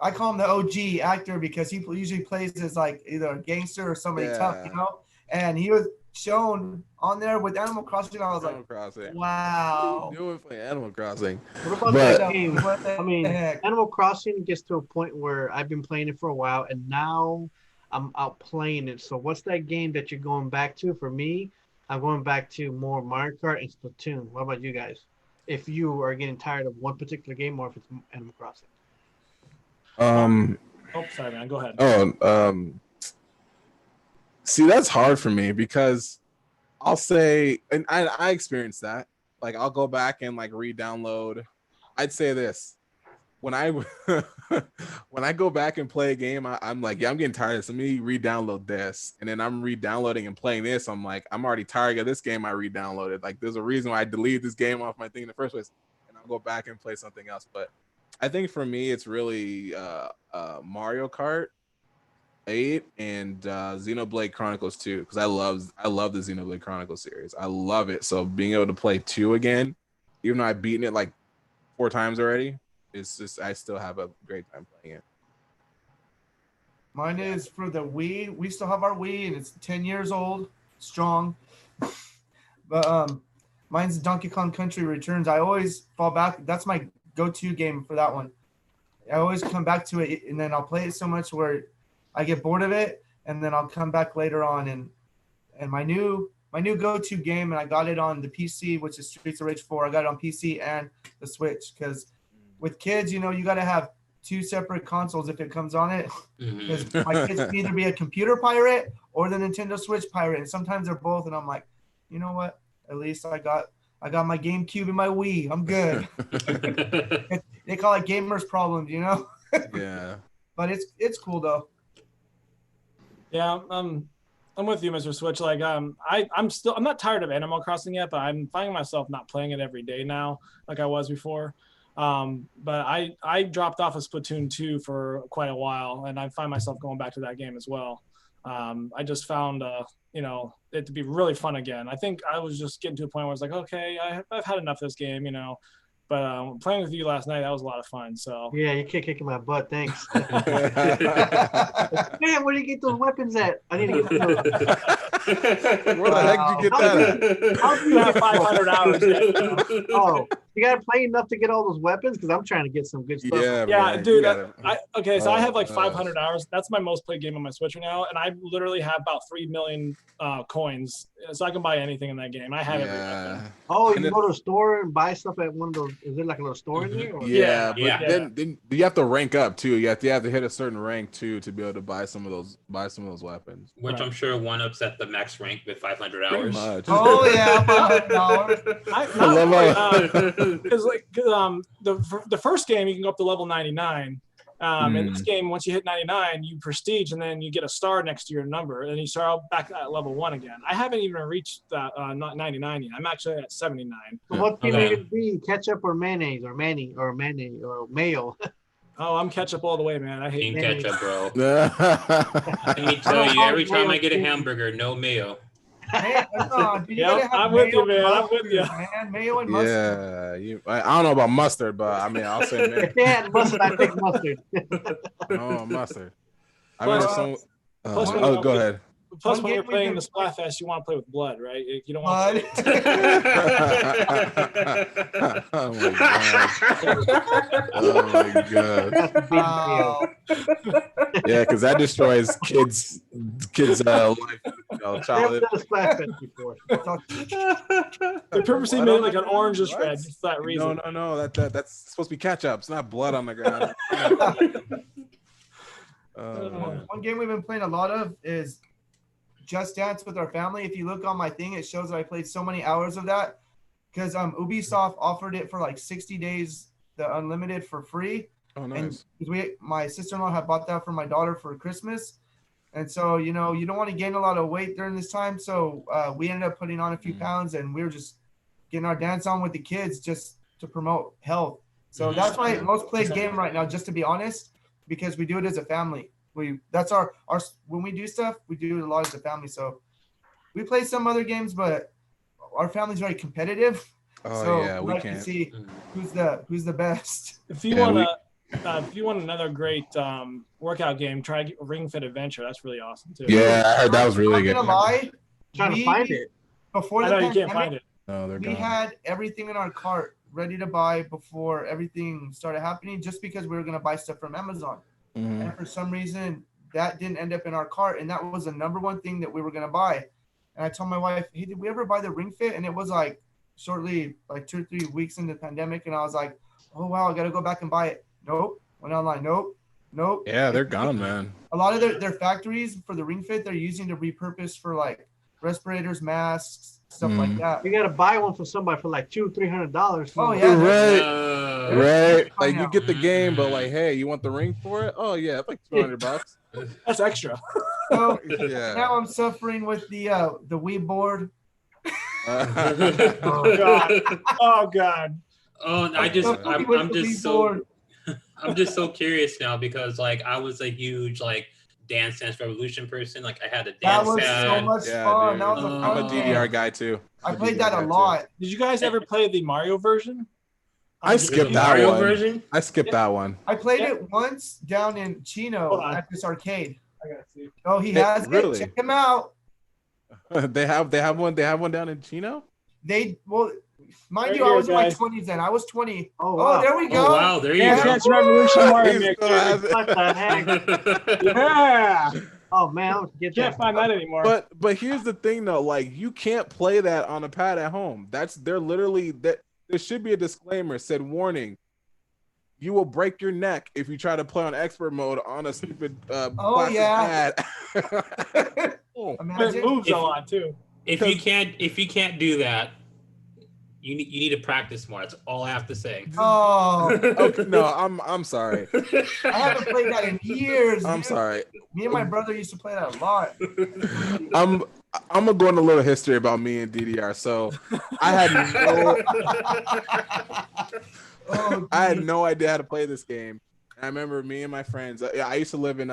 I call him the OG actor because he usually plays as like either a gangster or somebody tough, you Yeah. know. And he was shown on there with Animal Crossing. I was like, Animal Crossing. wow. What are you doing playing Animal Crossing? What about But- that game? What the I mean, heck? Animal Crossing gets to a point where I've been playing it for a while, and now I'm out playing it. So, what's that game that you're going back to? For me, I'm going back to more Mario Kart and Splatoon. What about you guys? If you are getting tired of one particular game, or if it's Animal Crossing. Oh, sorry, man. Go ahead. See, that's hard for me because I'll say, and I experienced that. Like, I'll go back and like re-download. I'd say this: when I when I go back and play a game, I'm like, yeah, I'm getting tired of this. Let me re-download this, and then I'm re-downloading and playing this. I'm like, I'm already tired of this game I re-downloaded. Like, there's a reason why I deleted this game off my thing in the first place, and I'll go back and play something else. But I think for me, it's really Mario Kart 8 and Xenoblade Chronicles 2, because I love the Xenoblade Chronicles series. I love it. So being able to play 2 again, even though I've beaten it like 4 times already, it's just I still have a great time playing it. Mine is for the Wii. We still have our Wii, and it's 10 years old, strong. But mine's Donkey Kong Country Returns. I always fall back. That's my go-to game for that one. I always come back to it, and then I'll play it so much where I get bored of it, and then I'll come back later on. And my new go-to game, and I got it on the PC, which is Streets of Rage 4. I got it on PC and the Switch, because with kids, you know, you got to have 2 separate consoles if it comes on it. Because Mhm. my kids can either be a computer pirate or the Nintendo Switch pirate, and sometimes they're both. And I'm like, you know what? At least I got my GameCube and my Wii. I'm good. They call it gamers problems, you know. Yeah. But it's cool though. Yeah, I'm with you, Mr. Switch. Like, I'm not tired of Animal Crossing yet, but I'm finding myself not playing it every day now, like I was before. But I dropped off of Splatoon 2 for quite a while, and I find myself going back to that game as well. I just found, it to be really fun again. I think I was just getting to a point where I was like, okay, I've had enough of this game, But playing with you last night, that was a lot of fun. So Yeah, you keep kicking my butt. Thanks. Man, where do you get those weapons at? I need to get those. Where the heck did you get that How do you you have get 500 hours yet. So. Oh, you got to play enough to get all those weapons? Because I'm trying to get some good stuff. at? Yeah, man, dude. you gotta- So I have like 500 hours. That's my most played game on my Switch right now, and I literally have about 3 million coins, so I can buy anything in that game. I have every weapon. Oh, you And can go to a store and buy stuff at one of those. Is there like a little store in there? Or? Yeah, but Yeah. then you have to rank up too. You have to hit a certain rank too to be able to buy some of those weapons. Which I'm sure one upset the max rank with 500 Pretty hours. much. Oh yeah, $500. Because the first game you can go up to level 99. In this game, once you hit 99, you prestige, and then you get a star next to your number, and you start out back at level 1 again. I haven't even reached that not 99 yet. I'm actually at 79. So what team Okay. are you gonna be? Ketchup or mayonnaise or mayonnaise or mayo? Oh, I'm ketchup all the way, man. I hate Team mayonnaise. ketchup, bro. Let me tell you, every time I get a hamburger, no mayo. Man, no, dude, you Yep, gotta have I'm with you, mayo man. and I'm with you. mustard, Man, mayo and mustard. Yeah, I don't know about mustard, but I mean, I'll say If they had mustard, I pick mustard. no mustard. I Plus- remember some. plus when Oh, you- go ahead. Plus, One when you're game we playing can- the Splatfest, you want to play with blood, right? You don't want. But Oh my god! Oh my god! That's a big wow. Yeah, because that destroys kids' life, Never childhood. done a splash fest before. They purposely Blood made it on like the an orange is ground? red What? for that reason. No. That's supposed to be ketchup. It's not blood on the ground. One game we've been playing a lot of is Just Dance with our family. If you look on my thing, it shows that I played so many hours of that because Ubisoft offered it for like 60 days, the unlimited for free. Oh, And nice. my sister-in-law had bought that for my daughter for Christmas. And so, you don't want to gain a lot of weight during this time. So we ended up putting on a few pounds, and we were just getting our dance on with the kids just to promote health. So that's my most played game right now, just to be honest, because we do it as a family. That's our when we do stuff, we do it a lot as a family. So we play some other games, but our family's very competitive. Oh So yeah, we we like can't. to see who's the best. If you Yeah, want another great workout game, try Ring Fit Adventure. That's really awesome too. Yeah, I heard that was really I'm good. gonna lie. Trying to find it. Before I the know you can't pandemic, find it. No, they're we gone. had everything in our cart ready to buy before everything started happening, just because we were gonna buy stuff from Amazon. Mhm. And for some reason, that didn't end up in our cart, and that was the number one thing that we were gonna buy. And I told my wife, "Hey, did we ever buy the Ring Fit?" And it was like shortly, like 2 or 3 weeks into the pandemic, and I was like, "Oh wow, I gotta go back and buy it." Nope. Went online. Nope. Yeah, they're gone, man. A lot of their factories for the Ring Fit, they're using to repurpose for like respirators, masks, stuff like that. You gotta buy one for somebody for like $200-300. Oh yeah, Right. Right. Like you now. get the game, but like, hey, you want the ring for it? Oh yeah, it's like $200. That's extra. So Yeah. now I'm suffering with the Wii board. Oh god. Oh god. Oh, I'm I'm just so curious now because like I was a huge like Dance Revolution person. Like I had a That dance was pad. so much Yeah, fun. dude. That was a I'm fun a game. DDR guy too. I I'm played DDR that guy, a too. lot. Did you guys ever play the Mario version? I skipped that Mario one. version. I skipped that one. I played Yeah. it once down in Hold Chino on. at this arcade. I gotta see. Oh, he Hey, has really? it. Check him out. They have one down in Chino. Mind Right you, I here, was in my guys. 20s then. I was 20. Oh, Oh, wow. there we go. Oh wow, there you Dance go. Dance Revolution Mario He Mix. still has it. What the heck? Yeah. Oh man, I'll get Can't that. find that anymore. But here's the thing though, like you can't play that on a pad at home. They're literally that. There should be a disclaimer said warning. You will break your neck if you try to play on expert mode on a stupid plastic yeah. pad. It Imagine. moves a lot too. If you can't do that, you need to practice more. That's all I have to say. Oh, Okay, no, I'm sorry. I haven't played that in years. I'm dude. sorry. Me and my brother used to play that a lot. I'm gonna go into a little history about me and DDR. So I had no idea how to play this game. And I remember me and my friends. I used to live in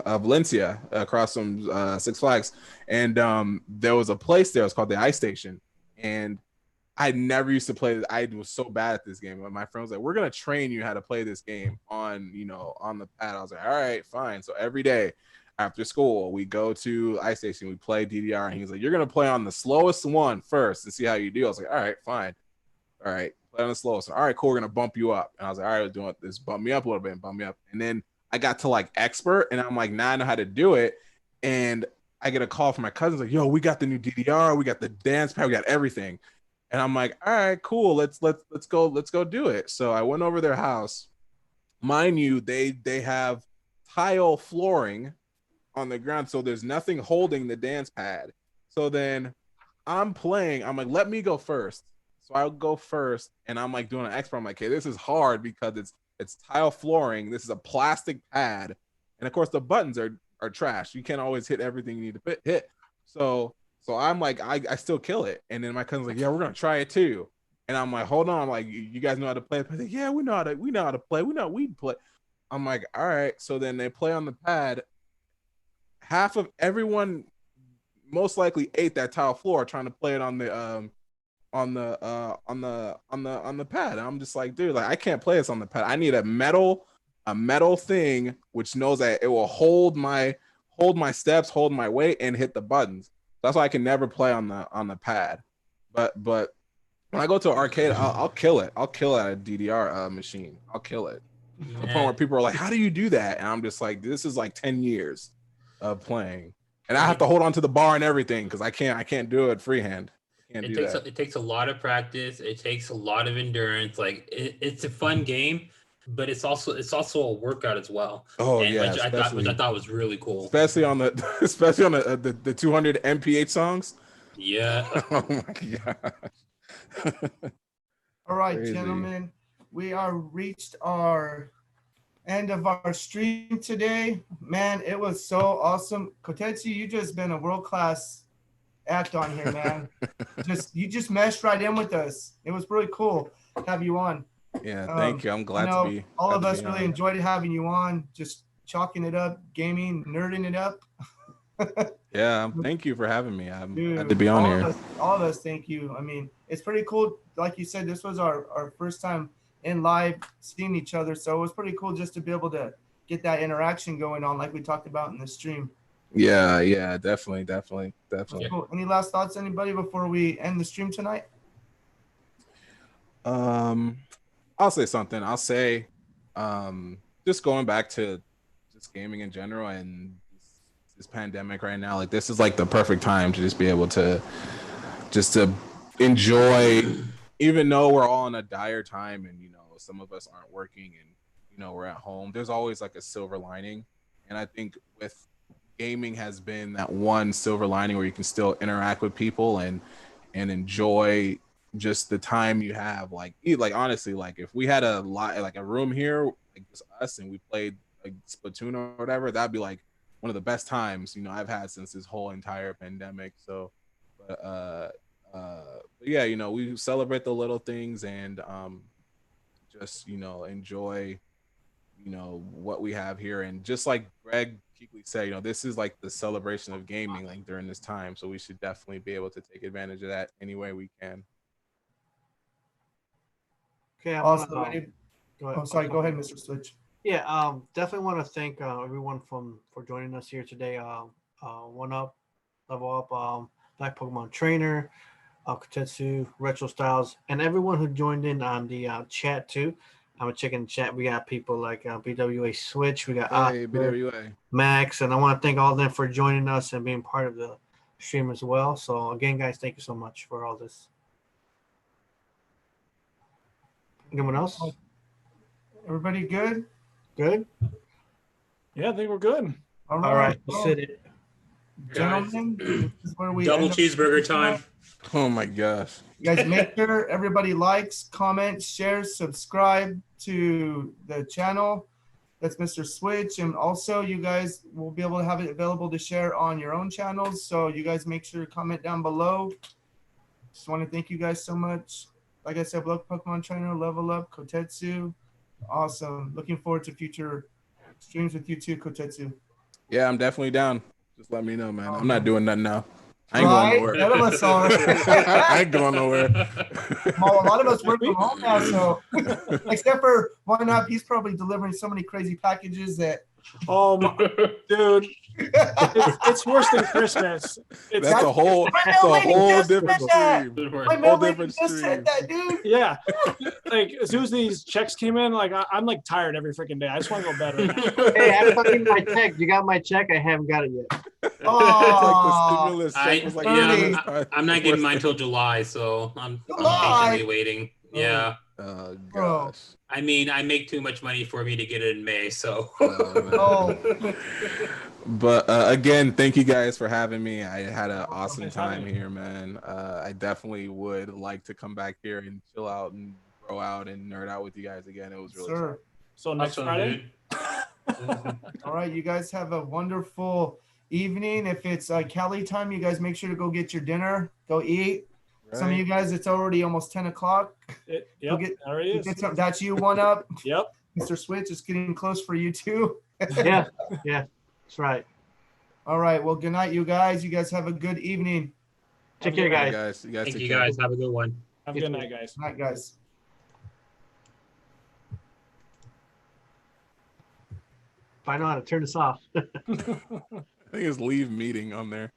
Valencia across from Six Flags, and there was a place there. It was called the Ice Station, and I never used to play this. I was so bad at this game. My friend was like, we're gonna train you how to play this game on, on the pad. I was like, all right, fine. So every day after school, we go to ice station, we play DDR, and he was like, you're gonna play on the slowest one first and see how you do. I was like, all right, fine. All right, play on the slowest. All right, cool, we're gonna bump you up. And I was like, all right, doing this, bump me up a little bit, and bump me up. And then I got to like expert, and I'm like, now I know how to do it. And I get a call from my cousins like, yo, we got the new DDR, we got the dance pad, we got everything. And I'm like, all right, cool, let's go do it. So I went over their house. Mind you, they have tile flooring on the ground, so there's nothing holding the dance pad. So then I'm playing, I'm like, let me go first. So I'll go first, and I'm like doing an expert. I'm like, okay, this is hard because it's tile flooring. This is a plastic pad, and of course the buttons are trash. You can't always hit everything you need to hit. So I'm like, I still kill it. And then my cousin's like, yeah, we're gonna try it too. And I'm like, hold on, I'm like, you guys know how to play? I like, yeah, we know how to play. We play. I'm like, all right. So then they play on the pad. Half of everyone most likely ate that tile floor trying to play it on the pad. And I'm just like, dude, like I can't play this on the pad. I need a metal thing which knows that it will hold my steps, hold my weight, and hit the buttons. That's why I can never play on the pad. But when I go to an arcade, I'll kill it. I'll kill it at a DDR machine. I'll kill it. To the point where people are like, how do you do that? And I'm just like, this is like 10 years of playing. And I have to hold on to the bar and everything because I can't do it freehand. It takes a lot of practice. It takes a lot of endurance. Like it's a fun game, but it's also a workout as well. Oh, and yeah, which I thought was really cool. Especially on the 200 MPH songs. Yeah. Oh my god. All right, Crazy. gentlemen, we are reached our end of our stream today. Man, it was so awesome. Kotetsu, you just been a world-class act on here, man. You just meshed right in with us. It was really cool to have you on. Yeah, thank you. I'm glad to be. All of us be really on. enjoyed having you on, just chalking it up, gaming, nerding it up. Yeah, thank you for having me. I'm Dude, glad to be on here. All of us, thank you. I mean, it's pretty cool. Like you said, this was our first time in live seeing each other. So it was pretty cool just to be able to get that interaction going on like we talked about in the stream. Yeah, definitely. Cool. Any last thoughts, anybody, before we end the stream tonight? I'll say something. I'll say just going back to just gaming in general and this pandemic right now, like this is like the perfect time to just be able to enjoy, even though we're all in a dire time and some of us aren't working and we're at home, there's always like a silver lining. And I think with gaming has been that one silver lining where you can still interact with people and enjoy just the time you have. Like honestly, like if we had a room here, like just us, and we played like Splatoon or whatever, that'd be like one of the best times I've had since this whole entire pandemic. So but yeah, we celebrate the little things and just enjoy what we have here. And just like Greg Keekley said, this is like the celebration of gaming like during this time, so we should definitely be able to take advantage of that any way we can. Okay, Awesome. go ahead. Go ahead, Mr. Switch. Yeah, definitely want to thank everyone for joining us here today. One Up, Level Up, BlackPKMNTrainer, Kotetsu, Retro Stylz, and everyone who joined in on the chat too. I'm checking the chat. We got people like BWA Switch. We got BWA Max, and I want to thank all of them for joining us and being part of the stream as well. So again, guys, thank you so much for all this. Anyone else? Everybody good? Good? Yeah, I think we're good. All right. Sit it. Gentlemen, this is where we Double end up cheeseburger time. Oh my gosh. You guys, make sure everybody likes, comments, shares, subscribe to the channel. That's Mr. Switch. And also, you guys will be able to have it available to share on your own channels. So you guys make sure to comment down below. Just want to thank you guys so much. Like I said, BlackPKMNTrainer, Level Up, Kotetsu. Awesome. Looking forward to future streams with you too, Kotetsu. Yeah, I'm definitely down. Just let me know, man. I'm not doing nothing now. I ain't Right? going None of nowhere. us are. I ain't going nowhere. Well, a lot of us work from home now, so except for One Up, he's probably delivering so many crazy packages that. Oh, my, dude, it's worse than Christmas. It's That's a whole different stream. My Whole mail lady different just said stream. that, dude. yeah. Like as soon as these checks came in, like I'm like tired every freaking day. I just want to go to bed right now. Hey, I fucking my check. You got my check? I haven't got it yet. It's like the Oh, stimulus check was like I'm not getting mine till July, so I'm July? patiently waiting. Yeah. Oh Bro. gosh. I mean, I make too much money for me to get it in May, so. Oh. But again, thank you guys for having me. I had an awesome time here, man. I definitely would like to come back here and chill out and bro out and nerd out with you guys again. It was really fun. Sir. So next Friday. All right, you guys have a wonderful evening. If it's Cali time, you guys make sure to go get your dinner, go eat. Right. Some of you guys, it's already almost 10 o'clock. Yep, already is. That's you, One Up. Yep. Mr. Switch, it's getting close for you too. Yeah, that's right. All right, well, good night, you guys. You guys have a good evening. Take care, Bye, guys. You guys Thank take you care. guys. Have a good one. Have a good night, guys. Good night, guys. If I know how to turn this off. I think it's leave meeting on there.